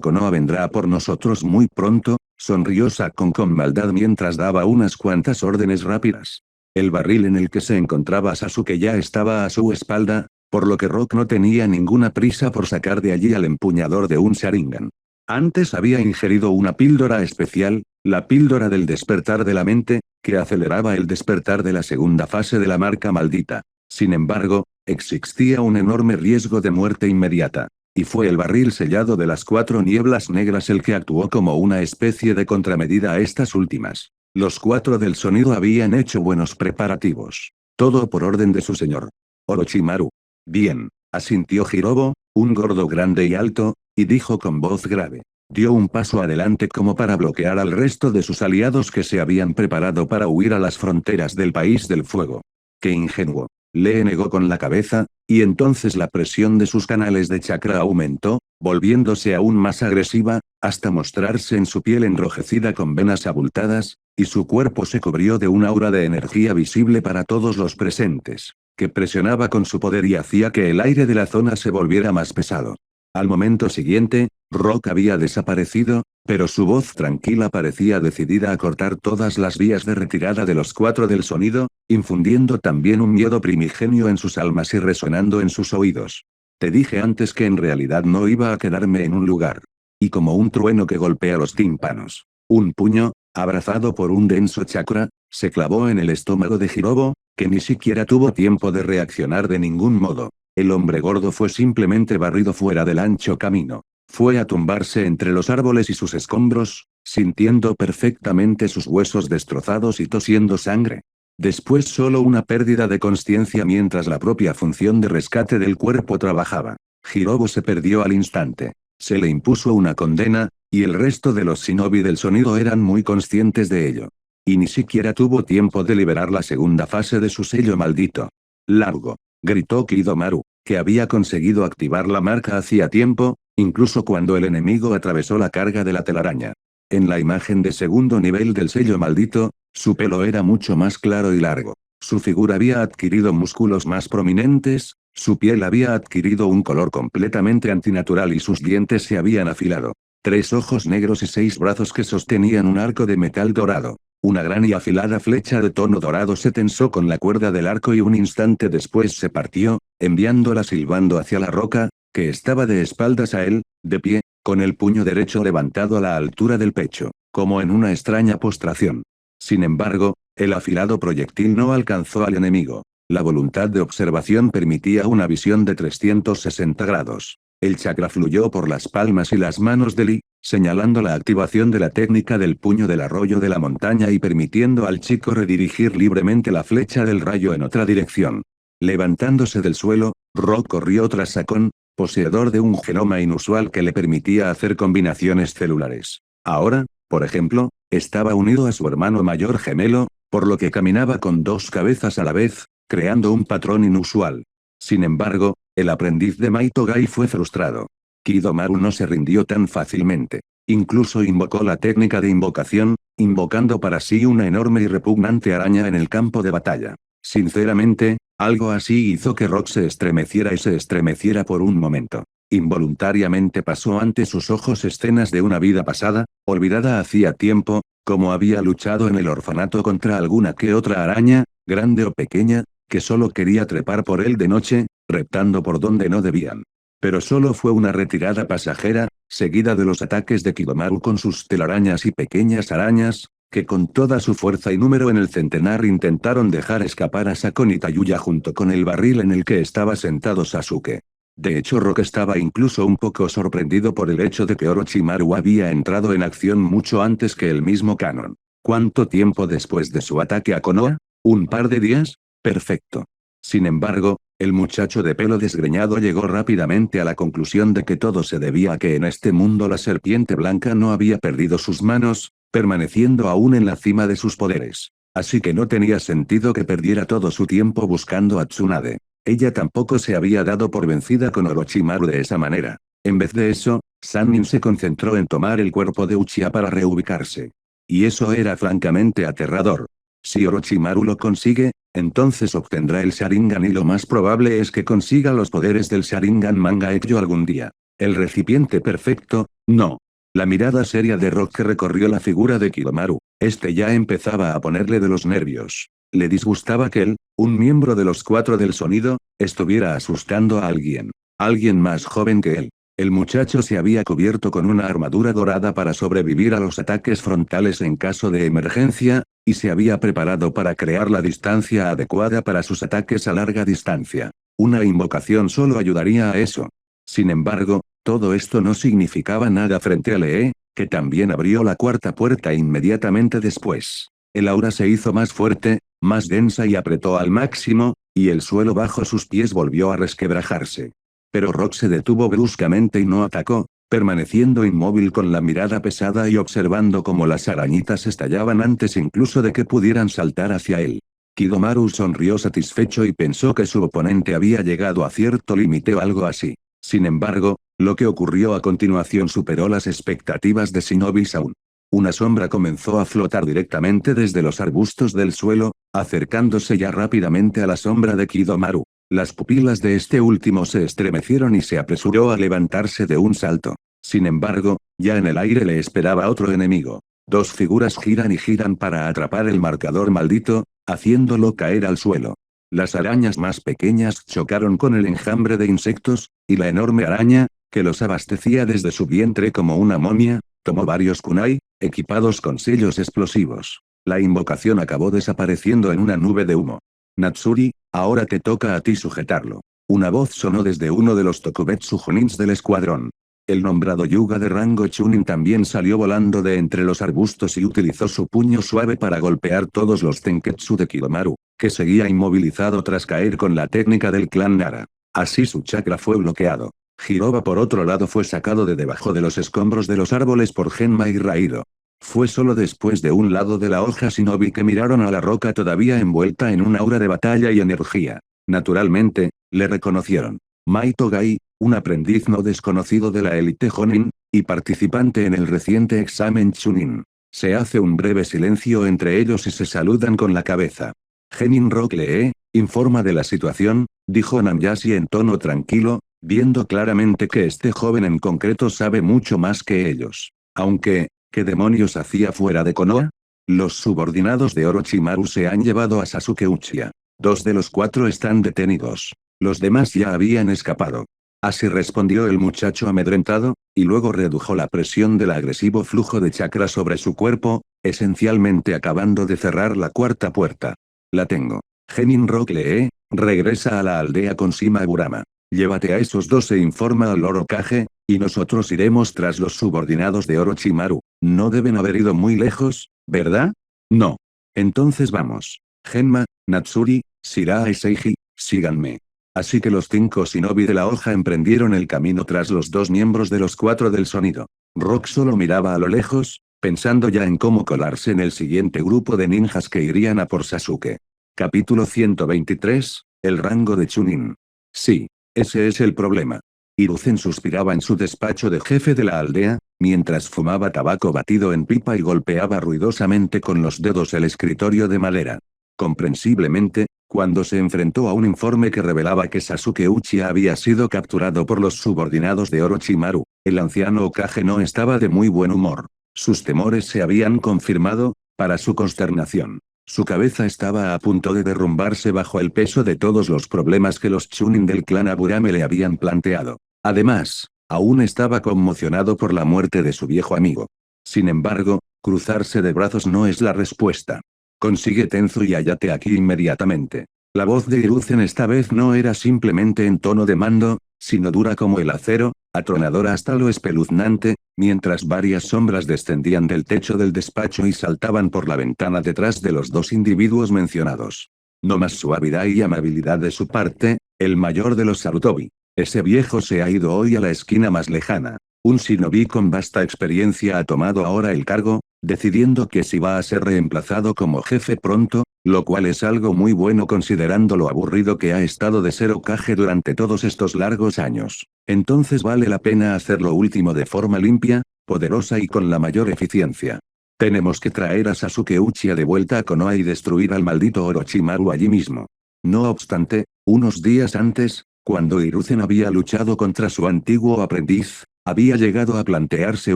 Konoha vendrá por nosotros muy pronto, sonrió Sakon con maldad mientras daba unas cuantas órdenes rápidas. El barril en el que se encontraba Sasuke ya estaba a su espalda, por lo que Rock no tenía ninguna prisa por sacar de allí al empuñador de un Sharingan. Antes había ingerido una píldora especial, la píldora del despertar de la mente, que aceleraba el despertar de la segunda fase de la marca maldita. Sin embargo, existía un enorme riesgo de muerte inmediata. Y fue el barril sellado de las cuatro nieblas negras el que actuó como una especie de contramedida a estas últimas. Los cuatro del sonido habían hecho buenos preparativos. Todo por orden de su señor. Orochimaru. Bien, asintió Hirobo, un gordo grande y alto, y dijo con voz grave. Dio un paso adelante como para bloquear al resto de sus aliados que se habían preparado para huir a las fronteras del país del fuego. ¡Qué ingenuo! Lee negó con la cabeza, y entonces la presión de sus canales de chakra aumentó, volviéndose aún más agresiva, hasta mostrarse en su piel enrojecida con venas abultadas, y su cuerpo se cubrió de un aura de energía visible para todos los presentes, que presionaba con su poder y hacía que el aire de la zona se volviera más pesado. Al momento siguiente, Rock había desaparecido, pero su voz tranquila parecía decidida a cortar todas las vías de retirada de los cuatro del sonido, infundiendo también un miedo primigenio en sus almas y resonando en sus oídos. Te dije antes que en realidad no iba a quedarme en un lugar. Y como un trueno que golpea los tímpanos. Un puño, Abrazado por un denso chakra, se clavó en el estómago de Hirobo, que ni siquiera tuvo tiempo de reaccionar de ningún modo. El hombre gordo fue simplemente barrido fuera del ancho camino. Fue a tumbarse entre los árboles y sus escombros, sintiendo perfectamente sus huesos destrozados y tosiendo sangre. Después solo una pérdida de consciencia mientras la propia función de rescate del cuerpo trabajaba. Hirobo se perdió al instante. Se le impuso una condena, y el resto de los shinobi del sonido eran muy conscientes de ello. Y ni siquiera tuvo tiempo de liberar la segunda fase de su sello maldito. Largo, gritó Kidomaru, que había conseguido activar la marca hacía tiempo, incluso cuando el enemigo atravesó la carga de la telaraña. En la imagen de segundo nivel del sello maldito, su pelo era mucho más claro y largo. Su figura había adquirido músculos más prominentes, su piel había adquirido un color completamente antinatural y sus dientes se habían afilado. 3 ojos negros y 6 brazos que sostenían un arco de metal dorado. Una gran y afilada flecha de tono dorado se tensó con la cuerda del arco y un instante después se partió, enviándola silbando hacia la roca, que estaba de espaldas a él, de pie, con el puño derecho levantado a la altura del pecho, como en una extraña postración. Sin embargo, el afilado proyectil no alcanzó al enemigo. La voluntad de observación permitía una visión de 360 grados. El chakra fluyó por las palmas y las manos de Lee, señalando la activación de la técnica del puño del arroyo de la montaña y permitiendo al chico redirigir libremente la flecha del rayo en otra dirección. Levantándose del suelo, Rock corrió tras Sakon, poseedor de un genoma inusual que le permitía hacer combinaciones celulares. Ahora, por ejemplo, estaba unido a su hermano mayor gemelo, por lo que caminaba con 2 cabezas a la vez, creando un patrón inusual. Sin embargo, el aprendiz de Maito Gai fue frustrado. Kidomaru no se rindió tan fácilmente. Incluso invocó la técnica de invocación, invocando para sí una enorme y repugnante araña en el campo de batalla. Sinceramente, algo así hizo que Rock se estremeciera y se estremeciera por un momento. Involuntariamente pasó ante sus ojos escenas de una vida pasada, olvidada hacía tiempo, como había luchado en el orfanato contra alguna que otra araña, grande o pequeña, que solo quería trepar por él de noche, reptando por donde no debían. Pero solo fue una retirada pasajera, seguida de los ataques de Kidomaru con sus telarañas y pequeñas arañas, que con toda su fuerza y número en el centenar intentaron dejar escapar a Sakon y Tayuya junto con el barril en el que estaba sentado Sasuke. De hecho Rock estaba incluso un poco sorprendido por el hecho de que Orochimaru había entrado en acción mucho antes que el mismo Kanon. ¿Cuánto tiempo después de su ataque a Konoha? ¿Un par de días? Perfecto. Sin embargo, el muchacho de pelo desgreñado llegó rápidamente a la conclusión de que todo se debía a que en este mundo la serpiente blanca no había perdido sus manos, permaneciendo aún en la cima de sus poderes. Así que no tenía sentido que perdiera todo su tiempo buscando a Tsunade. Ella tampoco se había dado por vencida con Orochimaru de esa manera. En vez de eso, Sannin se concentró en tomar el cuerpo de Uchiha para reubicarse. Y eso era francamente aterrador. Si Orochimaru lo consigue, entonces obtendrá el Sharingan y lo más probable es que consiga los poderes del Sharingan Mangaekyo algún día. El recipiente perfecto, no. La mirada seria de Rock que recorrió la figura de Kidomaru, ya empezaba a ponerle de los nervios. Le disgustaba que él, un miembro de los 4 del sonido, estuviera asustando a alguien. Alguien más joven que él. El muchacho se había cubierto con una armadura dorada para sobrevivir a los ataques frontales en caso de emergencia, y se había preparado para crear la distancia adecuada para sus ataques a larga distancia. Una invocación solo ayudaría a eso. Sin embargo, todo esto no significaba nada frente a Lee, que también abrió la 4ª puerta inmediatamente después. El aura se hizo más fuerte, más densa y apretó al máximo, y el suelo bajo sus pies volvió a resquebrajarse. Pero Rock se detuvo bruscamente y no atacó, permaneciendo inmóvil con la mirada pesada y observando cómo las arañitas estallaban antes incluso de que pudieran saltar hacia él. Kidomaru sonrió satisfecho y pensó que su oponente había llegado a cierto límite o algo así. Sin embargo, lo que ocurrió a continuación superó las expectativas de Shinobi Saun. Una sombra comenzó a flotar directamente desde los arbustos del suelo, acercándose ya rápidamente a la sombra de Kidomaru. Las pupilas de este último se estremecieron y se apresuró a levantarse de un salto. Sin embargo, ya en el aire le esperaba otro enemigo. 2 figuras giran y giran para atrapar el marcador maldito, haciéndolo caer al suelo. Las arañas más pequeñas chocaron con el enjambre de insectos, y la enorme araña, que los abastecía desde su vientre como una momia, tomó varios kunai, equipados con sellos explosivos. La invocación acabó desapareciendo en una nube de humo. Natsuri, ahora te toca a ti sujetarlo. Una voz sonó desde uno de los Tokubetsu Jonins del escuadrón. El nombrado Yuga de rango Chunin también salió volando de entre los arbustos y utilizó su puño suave para golpear todos los Tenketsu de Kidomaru, que seguía inmovilizado tras caer con la técnica del clan Nara. Así su chakra fue bloqueado. Hiroba por otro lado fue sacado de debajo de los escombros de los árboles por Genma y Rairo. Fue solo después de un lado de la hoja shinobi que miraron a la roca todavía envuelta en un aura de batalla y energía. Naturalmente, le reconocieron. Maito Gai, un aprendiz no desconocido de la élite Jonin, y participante en el reciente examen Chunin. Se hace un breve silencio entre ellos y se saludan con la cabeza. Genin Rock Lee, informa de la situación, dijo Namyashi en tono tranquilo, viendo claramente que este joven en concreto sabe mucho más que ellos. Aunque, ¿qué demonios hacía fuera de Konoha? Los subordinados de Orochimaru se han llevado a Sasuke Uchiha. 2 de los 4 están detenidos. Los demás ya habían escapado. Así respondió el muchacho amedrentado, y luego redujo la presión del agresivo flujo de chakra sobre su cuerpo, esencialmente acabando de cerrar la cuarta puerta. La tengo. Genin Rock Lee, regresa a la aldea con Shima Burama. Llévate a esos dos e informa al Lord Hokage, y nosotros iremos tras los subordinados de Orochimaru. No deben haber ido muy lejos, ¿verdad? No. Entonces vamos. Genma, Natsuri, Shiraya y Seiji, síganme. Así que los 5 shinobi de la hoja emprendieron el camino tras los 2 miembros de los 4 del sonido. Rock solo miraba a lo lejos, pensando ya en cómo colarse en el siguiente grupo de ninjas que irían a por Sasuke. Capítulo 123, el rango de Chunin. Sí, ese es el problema. Hiruzen suspiraba en su despacho de jefe de la aldea, mientras fumaba tabaco batido en pipa y golpeaba ruidosamente con los dedos el escritorio de madera. Comprensiblemente, cuando se enfrentó a un informe que revelaba que Sasuke Uchiha había sido capturado por los subordinados de Orochimaru, el anciano Hokage no estaba de muy buen humor. Sus temores se habían confirmado, para su consternación. Su cabeza estaba a punto de derrumbarse bajo el peso de todos los problemas que los Chunin del clan Aburame le habían planteado. Además, aún estaba conmocionado por la muerte de su viejo amigo. Sin embargo, cruzarse de brazos no es la respuesta. Consigue Tenzo y hállate aquí inmediatamente. La voz de Hiruzen esta vez no era simplemente en tono de mando, sino dura como el acero, atronadora hasta lo espeluznante, mientras varias sombras descendían del techo del despacho y saltaban por la ventana detrás de los 2 individuos mencionados. No más suavidad y amabilidad de su parte, el mayor de los Sarutobi. Ese viejo se ha ido hoy a la esquina más lejana. Un shinobi con vasta experiencia ha tomado ahora el cargo, decidiendo que si va a ser reemplazado como jefe pronto, lo cual es algo muy bueno considerando lo aburrido que ha estado de ser Hokage durante todos estos largos años. Entonces vale la pena hacer lo último de forma limpia, poderosa y con la mayor eficiencia. Tenemos que traer a Sasuke Uchiha de vuelta a Konoha y destruir al maldito Orochimaru allí mismo. No obstante, unos días antes, cuando Hiruzen había luchado contra su antiguo aprendiz, había llegado a plantearse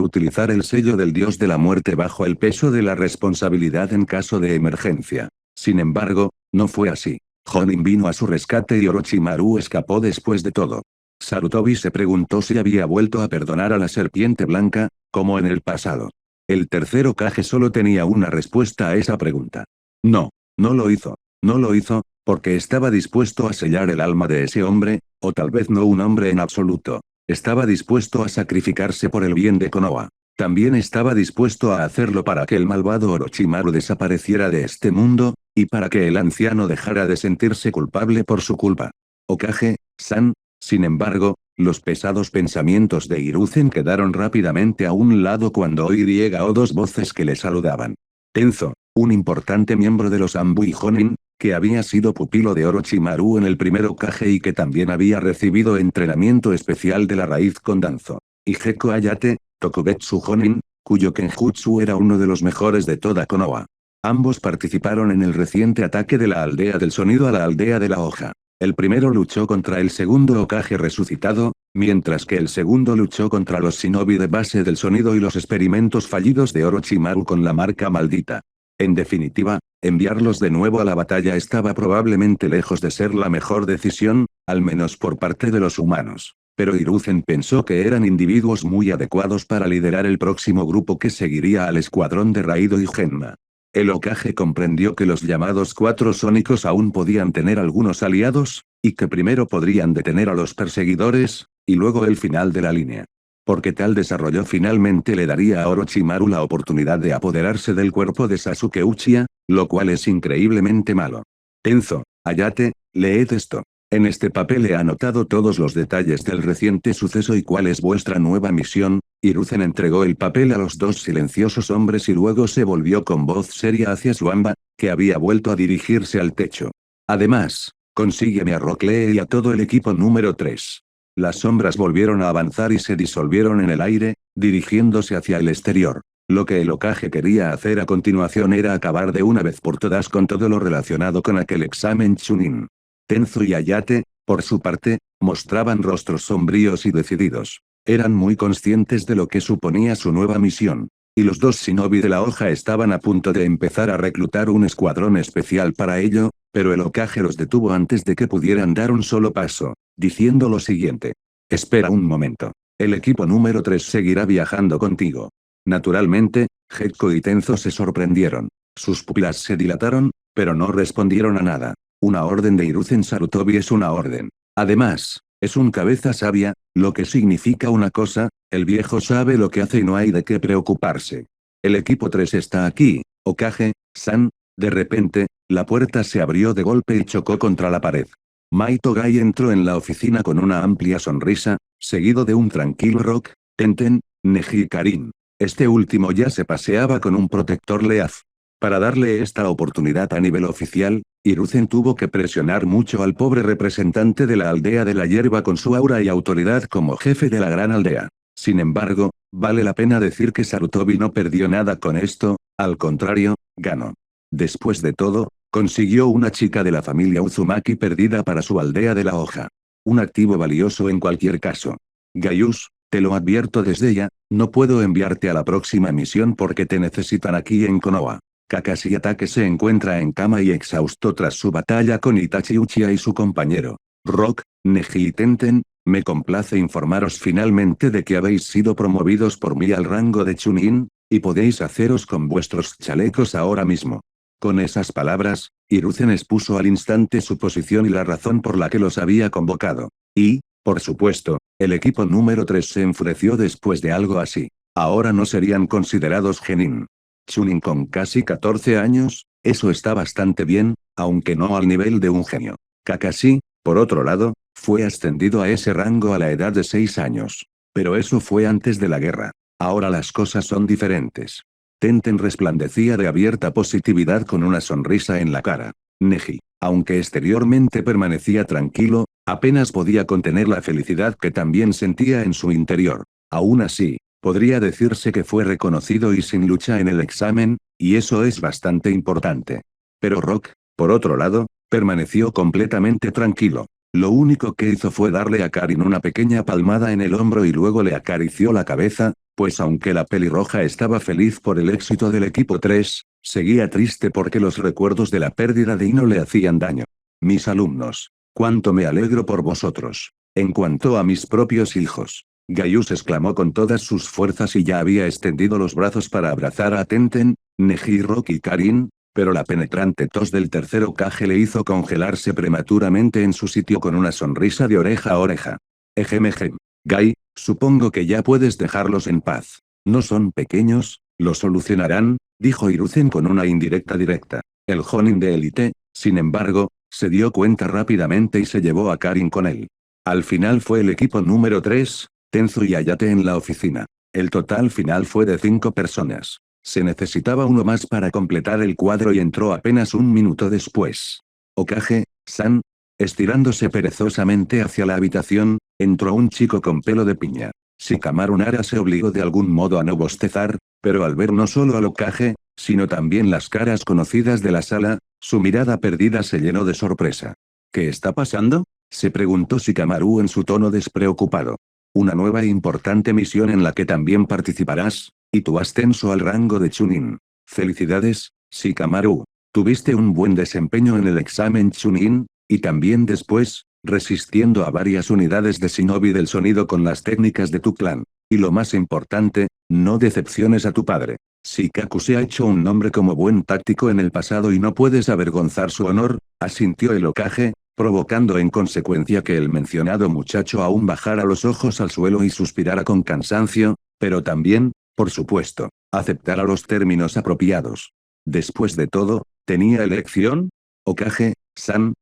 utilizar el sello del dios de la muerte bajo el peso de la responsabilidad en caso de emergencia. Sin embargo, no fue así. Jonin vino a su rescate y Orochimaru escapó después de todo. Sarutobi se preguntó si había vuelto a perdonar a la serpiente blanca, como en el pasado. El tercer Hokage solo tenía una respuesta a esa pregunta. No, no lo hizo. No lo hizo, porque estaba dispuesto a sellar el alma de ese hombre, o tal vez no un hombre en absoluto. Estaba dispuesto a sacrificarse por el bien de Konoha. También estaba dispuesto a hacerlo para que el malvado Orochimaru desapareciera de este mundo, y para que el anciano dejara de sentirse culpable por su culpa. Hokage-san, sin embargo, los pesados pensamientos de Hiruzen quedaron rápidamente a un lado cuando oyó 2 voces que le saludaban. Tenzo, un importante miembro de los Anbu y Jonin, que había sido pupilo de Orochimaru en el primer Hokage y que también había recibido entrenamiento especial de la raíz con Danzo. Y Gekko Hayate, Tokubetsu Jonin, cuyo Kenjutsu era uno de los mejores de toda Konoha. Ambos participaron en el reciente ataque de la aldea del sonido a la aldea de la hoja. El primero luchó contra el segundo Hokage resucitado, mientras que el segundo luchó contra los shinobi de base del sonido y los experimentos fallidos de Orochimaru con la marca maldita. En definitiva, enviarlos de nuevo a la batalla estaba probablemente lejos de ser la mejor decisión, al menos por parte de los humanos. Pero Hiruzen pensó que eran individuos muy adecuados para liderar el próximo grupo que seguiría al escuadrón de Raido y Genma. El Hokage comprendió que los llamados Cuatro Sónicos aún podían tener algunos aliados, y que primero podrían detener a los perseguidores, y luego el final de la línea. Porque tal desarrollo finalmente le daría a Orochimaru la oportunidad de apoderarse del cuerpo de Sasuke Uchiha, lo cual es increíblemente malo. Tenzo, Hayate, leed esto. En este papel he anotado todos los detalles del reciente suceso y cuál es vuestra nueva misión. Hiruzen entregó el papel a los dos silenciosos hombres y luego se volvió con voz seria hacia Suamba, que había vuelto a dirigirse al techo. Además, consígueme a Rock Lee y a todo el equipo número 3. Las sombras volvieron a avanzar y se disolvieron en el aire, dirigiéndose hacia el exterior. Lo que el Hokage quería hacer a continuación era acabar de una vez por todas con todo lo relacionado con aquel examen Chunin. Tenzo y Hayate, por su parte, mostraban rostros sombríos y decididos. Eran muy conscientes de lo que suponía su nueva misión. Y los dos shinobi de la hoja estaban a punto de empezar a reclutar un escuadrón especial para ello, pero el Hokage los detuvo antes de que pudieran dar un solo paso, diciendo lo siguiente. Espera un momento. El equipo número 3 seguirá viajando contigo. Naturalmente, Gekko y Tenzo se sorprendieron. Sus pupilas se dilataron, pero no respondieron a nada. Una orden de Hiruzen Sarutobi es una orden. Además, es un cabeza sabia, lo que significa una cosa, el viejo sabe lo que hace y no hay de qué preocuparse. El equipo 3 está aquí, Hokage-san. De repente, la puerta se abrió de golpe y chocó contra la pared. Maito Gai entró en la oficina con una amplia sonrisa, seguido de un tranquilo Rock, Tenten, Neji y Karin. Este último ya se paseaba con un protector Leaf. Para darle esta oportunidad a nivel oficial, Hiruzen tuvo que presionar mucho al pobre representante de la aldea de la hierba con su aura y autoridad como jefe de la gran aldea. Sin embargo, vale la pena decir que Sarutobi no perdió nada con esto, al contrario, ganó. Después de todo, consiguió una chica de la familia Uzumaki perdida para su aldea de la hoja. Un activo valioso en cualquier caso. Gaius, te lo advierto desde ya, no puedo enviarte a la próxima misión porque te necesitan aquí en Konoha. Kakashi Hatake se encuentra en cama y exhausto tras su batalla con Itachi Uchiha y su compañero. Rock, Neji y Tenten, me complace informaros finalmente de que habéis sido promovidos por mí al rango de Chunin, y podéis haceros con vuestros chalecos ahora mismo. Con esas palabras, Hiruzen expuso al instante su posición y la razón por la que los había convocado. Y, por supuesto, el equipo número 3 se enfureció después de algo así. Ahora no serían considerados genin. Chunin con casi 14 años, eso está bastante bien, aunque no al nivel de un genio. Kakashi, por otro lado, fue ascendido a ese rango a la edad de 6 años. Pero eso fue antes de la guerra. Ahora las cosas son diferentes. Tenten resplandecía de abierta positividad con una sonrisa en la cara. Neji, aunque exteriormente permanecía tranquilo, apenas podía contener la felicidad que también sentía en su interior. Aún así, podría decirse que fue reconocido y sin lucha en el examen, y eso es bastante importante. Pero Rock, por otro lado, permaneció completamente tranquilo. Lo único que hizo fue darle a Karin una pequeña palmada en el hombro y luego le acarició la cabeza, pues aunque la pelirroja estaba feliz por el éxito del equipo 3, seguía triste porque los recuerdos de la pérdida de Ino le hacían daño. Mis alumnos, cuánto me alegro por vosotros. En cuanto a mis propios hijos. Gaius exclamó con todas sus fuerzas y ya había extendido los brazos para abrazar a Tenten, Neji, Rock y Karin, pero la penetrante tos del tercer Hokage le hizo congelarse prematuramente en su sitio con una sonrisa de oreja a oreja. Ejemejem. Gai, supongo que ya puedes dejarlos en paz. No son pequeños, lo solucionarán, dijo Hiruzen con una indirecta directa. El Jonin de élite, sin embargo, se dio cuenta rápidamente y se llevó a Karin con él. Al final fue el equipo número 3, Tenzo y Hayate en la oficina. El total final fue de 5 personas. Se necesitaba uno más para completar el cuadro y entró apenas un minuto después. Hokage-san. Estirándose perezosamente hacia la habitación, entró un chico con pelo de piña. Shikamaru Nara se obligó de algún modo a no bostezar, pero al ver no solo al Hokage, sino también las caras conocidas de la sala, su mirada perdida se llenó de sorpresa. ¿Qué está pasando?, se preguntó Shikamaru en su tono despreocupado. Una nueva e importante misión en la que también participarás, y tu ascenso al rango de Chunin. Felicidades, Shikamaru. Tuviste un buen desempeño en el examen Chunin, y también después, resistiendo a varias unidades de shinobi del sonido con las técnicas de tu clan. Y lo más importante, no decepciones a tu padre. Shikaku se ha hecho un nombre como buen táctico en el pasado y no puedes avergonzar su honor, asintió el Hokage, provocando en consecuencia que el mencionado muchacho aún bajara los ojos al suelo y suspirara con cansancio, pero también, por supuesto, aceptara los términos apropiados. Después de todo, ¿tenía elección? Hokage-san,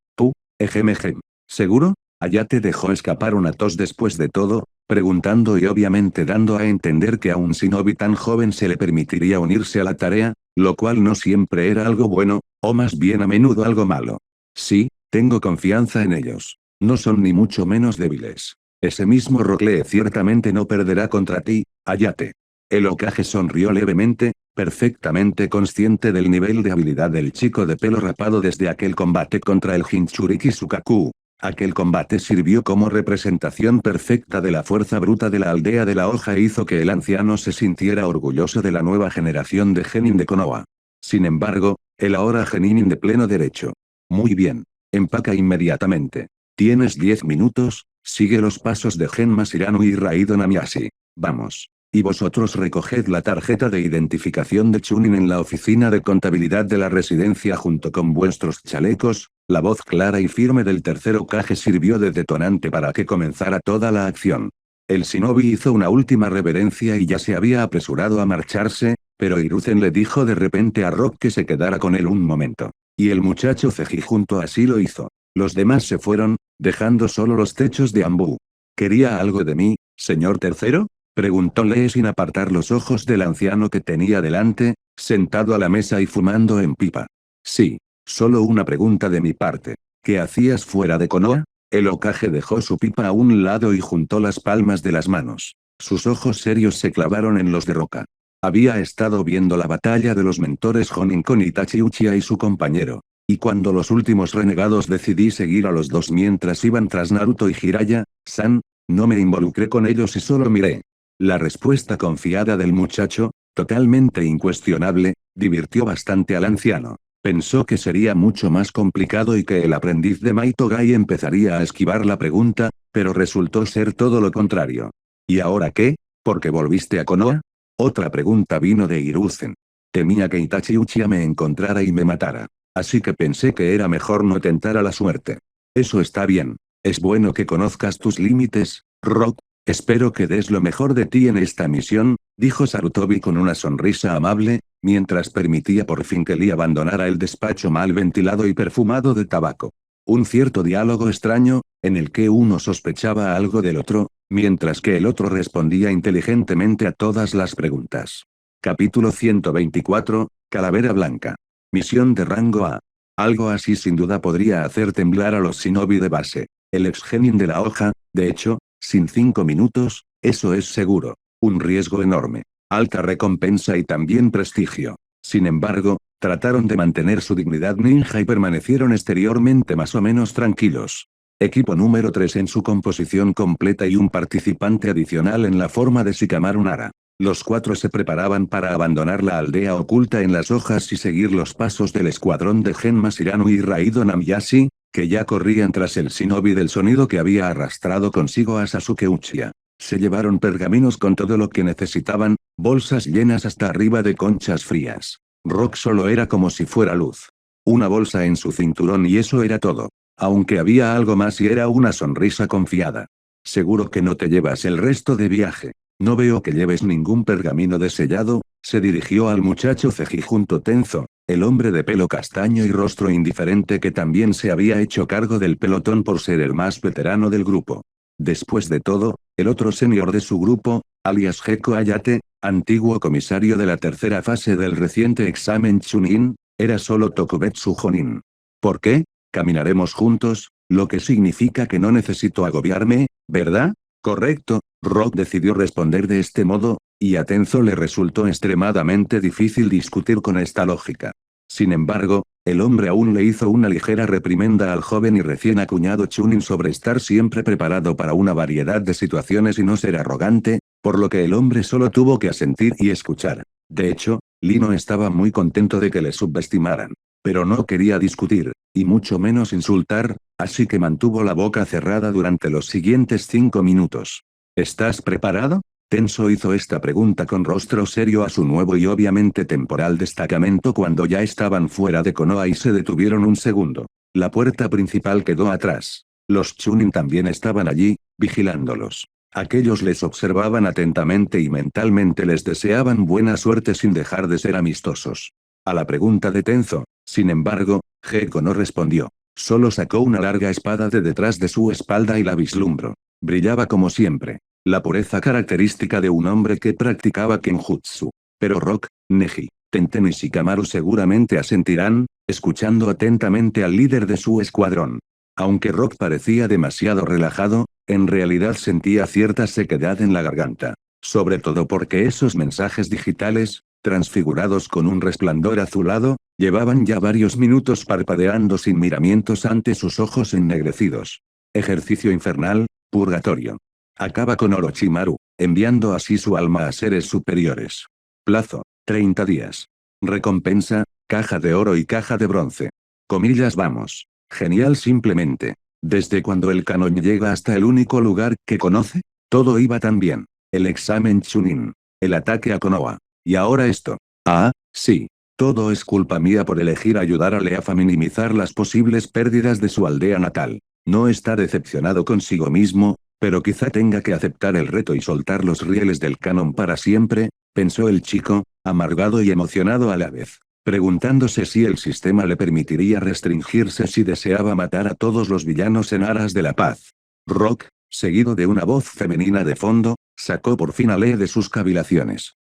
ejemejem. ¿Seguro? Hayate dejó escapar una tos después de todo, preguntando y obviamente dando a entender que a un shinobi tan joven se le permitiría unirse a la tarea, lo cual no siempre era algo bueno, o más bien a menudo algo malo. Sí, tengo confianza en ellos. No son ni mucho menos débiles. Ese mismo Rocklee ciertamente no perderá contra ti, Hayate. El Hokage sonrió levemente, perfectamente consciente del nivel de habilidad del chico de pelo rapado desde aquel combate contra el Jinchuriki Sukaku. Aquel combate sirvió como representación perfecta de la fuerza bruta de la aldea de la hoja e hizo que el anciano se sintiera orgulloso de la nueva generación de genin de Konoha. Sin embargo, el ahora genin de pleno derecho. Muy bien. Empaca inmediatamente. Tienes 10 minutos, sigue los pasos de Gen Masiranu y Raido Namiyashi. Vamos. Y vosotros recoged la tarjeta de identificación de Chunin en la oficina de contabilidad de la residencia junto con vuestros chalecos. La voz clara y firme del tercer Hokage sirvió de detonante para que comenzara toda la acción. El shinobi hizo una última reverencia y ya se había apresurado a marcharse, pero Hiruzen le dijo de repente a Rock que se quedara con él un momento. Y el muchacho Zeji junto así lo hizo. Los demás se fueron, dejando solo los techos de Ambu. ¿Quería algo de mí, señor tercero? Preguntó Lee sin apartar los ojos del anciano que tenía delante, sentado a la mesa y fumando en pipa. Sí. Solo una pregunta de mi parte. ¿Qué hacías fuera de Konoha? El Hokage dejó su pipa a un lado y juntó las palmas de las manos. Sus ojos serios se clavaron en los de Roka. Había estado viendo la batalla de los mentores Jonin con Itachi Uchiha y su compañero. Y cuando los últimos renegados decidí seguir a los dos mientras iban tras Naruto y Jiraiya-san, no me involucré con ellos y solo miré. La respuesta confiada del muchacho, totalmente incuestionable, divirtió bastante al anciano. Pensó que sería mucho más complicado y que el aprendiz de Maito Gai empezaría a esquivar la pregunta, pero resultó ser todo lo contrario. ¿Y ahora qué? ¿Por qué volviste a Konoha? Otra pregunta vino de Hiruzen. Temía que Itachi Uchiha me encontrara y me matara. Así que pensé que era mejor no tentar a la suerte. Eso está bien. Es bueno que conozcas tus límites, Rock. Espero que des lo mejor de ti en esta misión, dijo Sarutobi con una sonrisa amable, mientras permitía por fin que Lee abandonara el despacho mal ventilado y perfumado de tabaco. Un cierto diálogo extraño, en el que uno sospechaba algo del otro, mientras que el otro respondía inteligentemente a todas las preguntas. Capítulo 124, Calavera Blanca. Misión de rango A. Algo así sin duda podría hacer temblar a los shinobi de base. El ex-genin de la hoja, de hecho, sin 5 minutos, eso es seguro. Un riesgo enorme. Alta recompensa y también prestigio. Sin embargo, trataron de mantener su dignidad ninja y permanecieron exteriormente más o menos tranquilos. Equipo número 3 en su composición completa y un participante adicional en la forma de Shikamaru Nara. Los 4 se preparaban para abandonar la aldea oculta en las hojas y seguir los pasos del escuadrón de Gen Masiranu y Raido Namiyashi, que ya corrían tras el shinobi del sonido que había arrastrado consigo a Sasuke Uchiha. Se llevaron pergaminos con todo lo que necesitaban, bolsas llenas hasta arriba de conchas frías. Rock solo era como si fuera luz. Una bolsa en su cinturón y eso era todo. Aunque había algo más y era una sonrisa confiada. Seguro que no te llevas el resto de viaje. No veo que lleves ningún pergamino desellado, se dirigió al muchacho cejijunto tenzo, el hombre de pelo castaño y rostro indiferente que también se había hecho cargo del pelotón por ser el más veterano del grupo. Después de todo, el otro senior de su grupo, alias Gekko Hayate, antiguo comisario de la tercera fase del reciente examen Chunin, era solo Tokubetsu Jonin. ¿Por qué? Caminaremos juntos, lo que significa que no necesito agobiarme, ¿verdad? Correcto, Rock decidió responder de este modo, y a Tenzo le resultó extremadamente difícil discutir con esta lógica. Sin embargo, el hombre aún le hizo una ligera reprimenda al joven y recién acuñado Chunin sobre estar siempre preparado para una variedad de situaciones y no ser arrogante, por lo que el hombre solo tuvo que asentir y escuchar. De hecho, Lee no estaba muy contento de que le subestimaran. Pero no quería discutir, y mucho menos insultar, así que mantuvo la boca cerrada durante los siguientes 5 minutos. ¿Estás preparado? Tenso hizo esta pregunta con rostro serio a su nuevo y obviamente temporal destacamento cuando ya estaban fuera de Konoha y se detuvieron un segundo. La puerta principal quedó atrás. Los Chunin también estaban allí, vigilándolos. Aquellos les observaban atentamente y mentalmente les deseaban buena suerte sin dejar de ser amistosos. A la pregunta de Tenzo, sin embargo, Gekko no respondió. Solo sacó una larga espada de detrás de su espalda y la vislumbró. Brillaba como siempre. La pureza característica de un hombre que practicaba Kenjutsu. Pero Rock, Neji, Tenten y Shikamaru seguramente asentirán, escuchando atentamente al líder de su escuadrón. Aunque Rock parecía demasiado relajado, en realidad sentía cierta sequedad en la garganta. Sobre todo porque esos mensajes digitales, transfigurados con un resplandor azulado, llevaban ya varios minutos parpadeando sin miramientos ante sus ojos ennegrecidos. Ejercicio infernal, purgatorio. Acaba con Orochimaru, enviando así su alma a seres superiores. Plazo, 30 días. Recompensa, caja de oro y caja de bronce. Comillas vamos. Genial simplemente. Desde cuando el canon llega hasta el único lugar que conoce, todo iba tan bien. El examen Chunin. El ataque a Konoha. Y ahora esto. Ah, sí. Todo es culpa mía por elegir ayudar a Leaf a minimizar las posibles pérdidas de su aldea natal. No está decepcionado consigo mismo, pero quizá tenga que aceptar el reto y soltar los rieles del canon para siempre, pensó el chico, amargado y emocionado a la vez, preguntándose si el sistema le permitiría restringirse si deseaba matar a todos los villanos en aras de la paz. Rock, seguido de una voz femenina de fondo, sacó por fin a Lee de sus cavilaciones.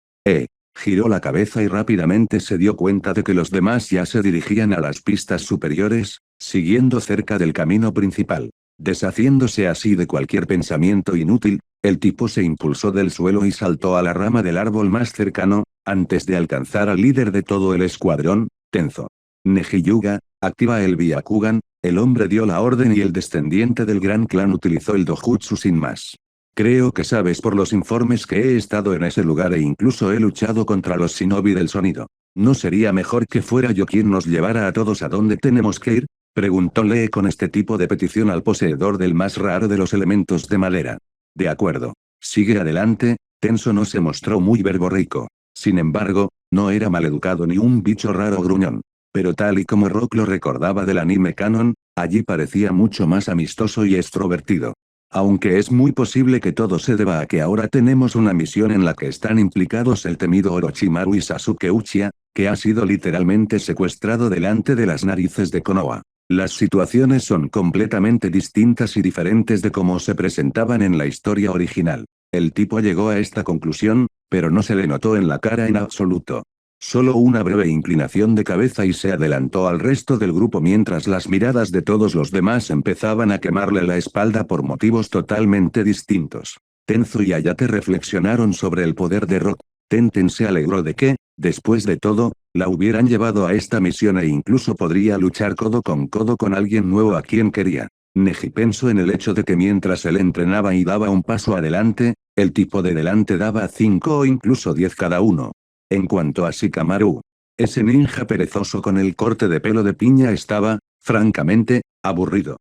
Giró la cabeza y rápidamente se dio cuenta de que los demás ya se dirigían a las pistas superiores, siguiendo cerca del camino principal. Deshaciéndose así de cualquier pensamiento inútil, el tipo se impulsó del suelo y saltó a la rama del árbol más cercano, antes de alcanzar al líder de todo el escuadrón, Tenzo. Neji-Yuga, activa el Byakugan, el hombre dio la orden y el descendiente del gran clan utilizó el dojutsu sin más. Creo que sabes por los informes que he estado en ese lugar e incluso he luchado contra los shinobi del sonido. ¿No sería mejor que fuera yo quien nos llevara a todos a donde tenemos que ir? Preguntó Lee con este tipo de petición al poseedor del más raro de los elementos de madera. De acuerdo. Sigue adelante. Tenso no se mostró muy verborreico. Sin embargo, no era maleducado ni un bicho raro gruñón. Pero tal y como Rock lo recordaba del anime canon, allí parecía mucho más amistoso y extrovertido. Aunque es muy posible que todo se deba a que ahora tenemos una misión en la que están implicados el temido Orochimaru y Sasuke Uchiha, que ha sido literalmente secuestrado delante de las narices de Konoha. Las situaciones son completamente distintas y diferentes de cómo se presentaban en la historia original. El tipo llegó a esta conclusión, pero no se le notó en la cara en absoluto. Solo una breve inclinación de cabeza y se adelantó al resto del grupo mientras las miradas de todos los demás empezaban a quemarle la espalda por motivos totalmente distintos. Tenzo y Ayate reflexionaron sobre el poder de Rock. Tenten se alegró de que, después de todo, la hubieran llevado a esta misión e incluso podría luchar codo con alguien nuevo a quien quería. Neji pensó en el hecho de que mientras él entrenaba y daba un paso adelante, el tipo de delante daba 5 o incluso 10 cada uno. En cuanto a Shikamaru, ese ninja perezoso con el corte de pelo de piña estaba, francamente, aburrido.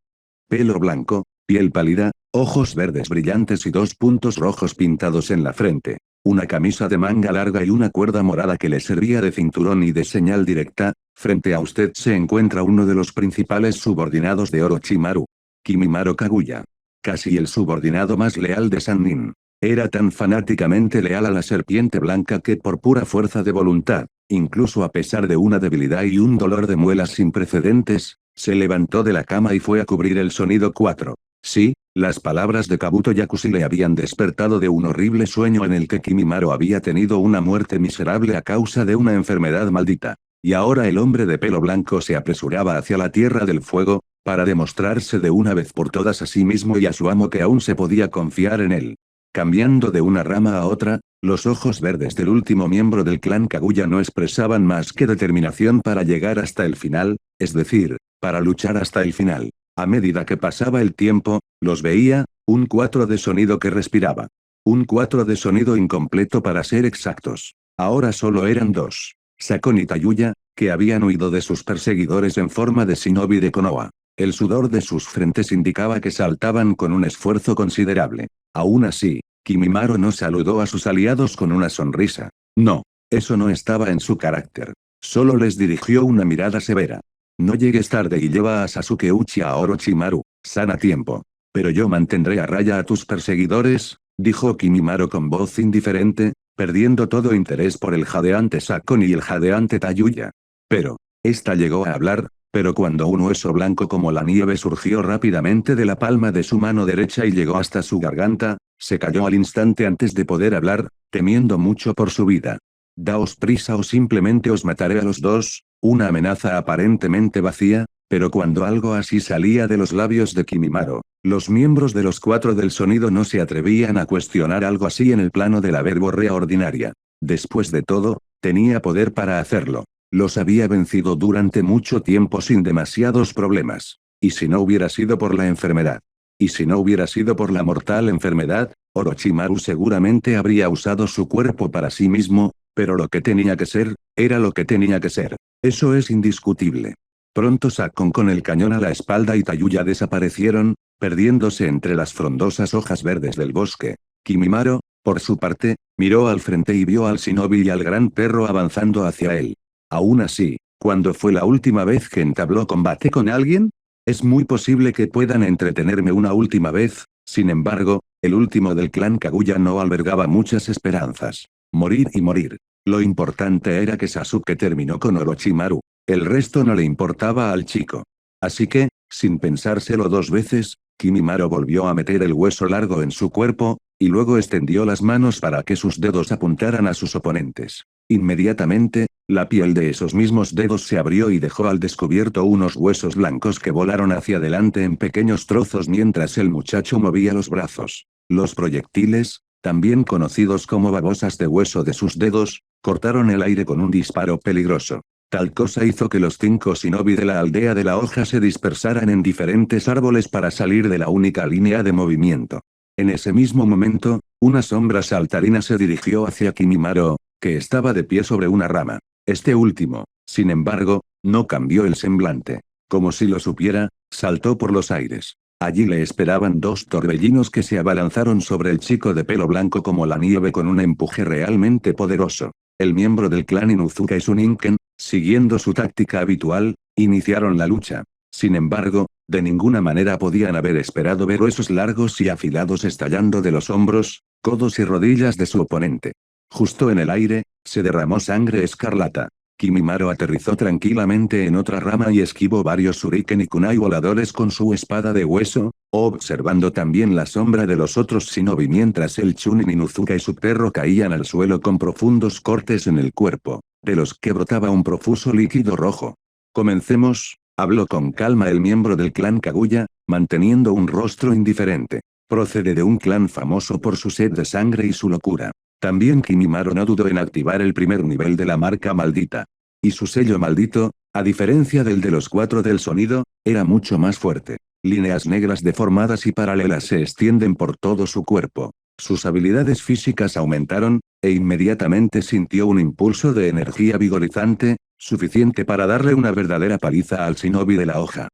Pelo blanco, piel pálida, ojos verdes brillantes y 2 puntos rojos pintados en la frente. Una camisa de manga larga y una cuerda morada que le servía de cinturón y de señal directa. Frente a usted se encuentra uno de los principales subordinados de Orochimaru. Kimimaro Kaguya. Casi el subordinado más leal de Sannin. Era tan fanáticamente leal a la serpiente blanca que por pura fuerza de voluntad, incluso a pesar de una debilidad y un dolor de muelas sin precedentes, se levantó de la cama y fue a cubrir el sonido 4. Sí, las palabras de Kabuto Yakushi le habían despertado de un horrible sueño en el que Kimimaro había tenido una muerte miserable a causa de una enfermedad maldita. Y ahora el hombre de pelo blanco se apresuraba hacia la Tierra del Fuego, para demostrarse de una vez por todas a sí mismo y a su amo que aún se podía confiar en él. Cambiando de una rama a otra, los ojos verdes del último miembro del clan Kaguya no expresaban más que determinación para llegar hasta el final, es decir, para luchar hasta el final. A medida que pasaba el tiempo, los veía, un 4 de sonido que respiraba. Un 4 de sonido incompleto para ser exactos. Ahora solo eran 2. Sakon y Tayuya, que habían huido de sus perseguidores en forma de shinobi de Konoha. El sudor de sus frentes indicaba que saltaban con un esfuerzo considerable. Aún así, Kimimaro no saludó a sus aliados con una sonrisa. No, eso no estaba en su carácter. Solo les dirigió una mirada severa. No llegues tarde y lleva a Sasuke Uchiha a Orochimaru, sana tiempo. Pero yo mantendré a raya a tus perseguidores, dijo Kimimaro con voz indiferente, perdiendo todo interés por el jadeante Sakon y el jadeante Tayuya. Pero, esta llegó a hablar, pero cuando un hueso blanco como la nieve surgió rápidamente de la palma de su mano derecha y llegó hasta su garganta, se cayó al instante antes de poder hablar, temiendo mucho por su vida. Daos prisa o simplemente os mataré a los dos, una amenaza aparentemente vacía, pero cuando algo así salía de los labios de Kimimaro, los miembros de los cuatro del sonido no se atrevían a cuestionar algo así en el plano de la verborrea ordinaria. Después de todo, tenía poder para hacerlo. Los había vencido durante mucho tiempo sin demasiados problemas. ¿Y si no hubiera sido por la enfermedad? ¿Y si no hubiera sido por la mortal enfermedad? Orochimaru seguramente habría usado su cuerpo para sí mismo, pero lo que tenía que ser, era lo que tenía que ser. Eso es indiscutible. Pronto Sakon con el cañón a la espalda y Tayuya desaparecieron, perdiéndose entre las frondosas hojas verdes del bosque. Kimimaro, por su parte, miró al frente y vio al shinobi y al gran perro avanzando hacia él. Aún así, ¿cuándo fue la última vez que entabló combate con alguien? Es muy posible que puedan entretenerme una última vez, sin embargo, el último del clan Kaguya no albergaba muchas esperanzas. Morir y morir. Lo importante era que Sasuke terminó con Orochimaru. El resto no le importaba al chico. Así que, sin pensárselo dos veces, Kimimaro volvió a meter el hueso largo en su cuerpo, y luego extendió las manos para que sus dedos apuntaran a sus oponentes. Inmediatamente, la piel de esos mismos dedos se abrió y dejó al descubierto unos huesos blancos que volaron hacia adelante en pequeños trozos mientras el muchacho movía los brazos. Los proyectiles, también conocidos como babosas de hueso de sus dedos, cortaron el aire con un disparo peligroso. Tal cosa hizo que los 5 shinobi de la aldea de la hoja se dispersaran en diferentes árboles para salir de la única línea de movimiento. En ese mismo momento, una sombra saltarina se dirigió hacia Kimimaro, que estaba de pie sobre una rama. Este último, sin embargo, no cambió el semblante. Como si lo supiera, saltó por los aires. Allí le esperaban 2 torbellinos que se abalanzaron sobre el chico de pelo blanco como la nieve con un empuje realmente poderoso. El miembro del clan Inuzuka y Suninken, siguiendo su táctica habitual, iniciaron la lucha. Sin embargo, de ninguna manera podían haber esperado ver huesos largos y afilados estallando de los hombros, codos y rodillas de su oponente. Justo en el aire, se derramó sangre escarlata. Kimimaro aterrizó tranquilamente en otra rama y esquivó varios shuriken y kunai voladores con su espada de hueso, observando también la sombra de los otros shinobi mientras el Chunin Inuzuka y su perro caían al suelo con profundos cortes en el cuerpo, de los que brotaba un profuso líquido rojo. Comencemos, habló con calma el miembro del clan Kaguya, manteniendo un rostro indiferente. Procede de un clan famoso por su sed de sangre y su locura. También Kimimaro no dudó en activar el primer nivel de la marca maldita. Y su sello maldito, a diferencia del de los 4 del sonido, era mucho más fuerte. Líneas negras deformadas y paralelas se extienden por todo su cuerpo. Sus habilidades físicas aumentaron, e inmediatamente sintió un impulso de energía vigorizante, suficiente para darle una verdadera paliza al shinobi de la hoja.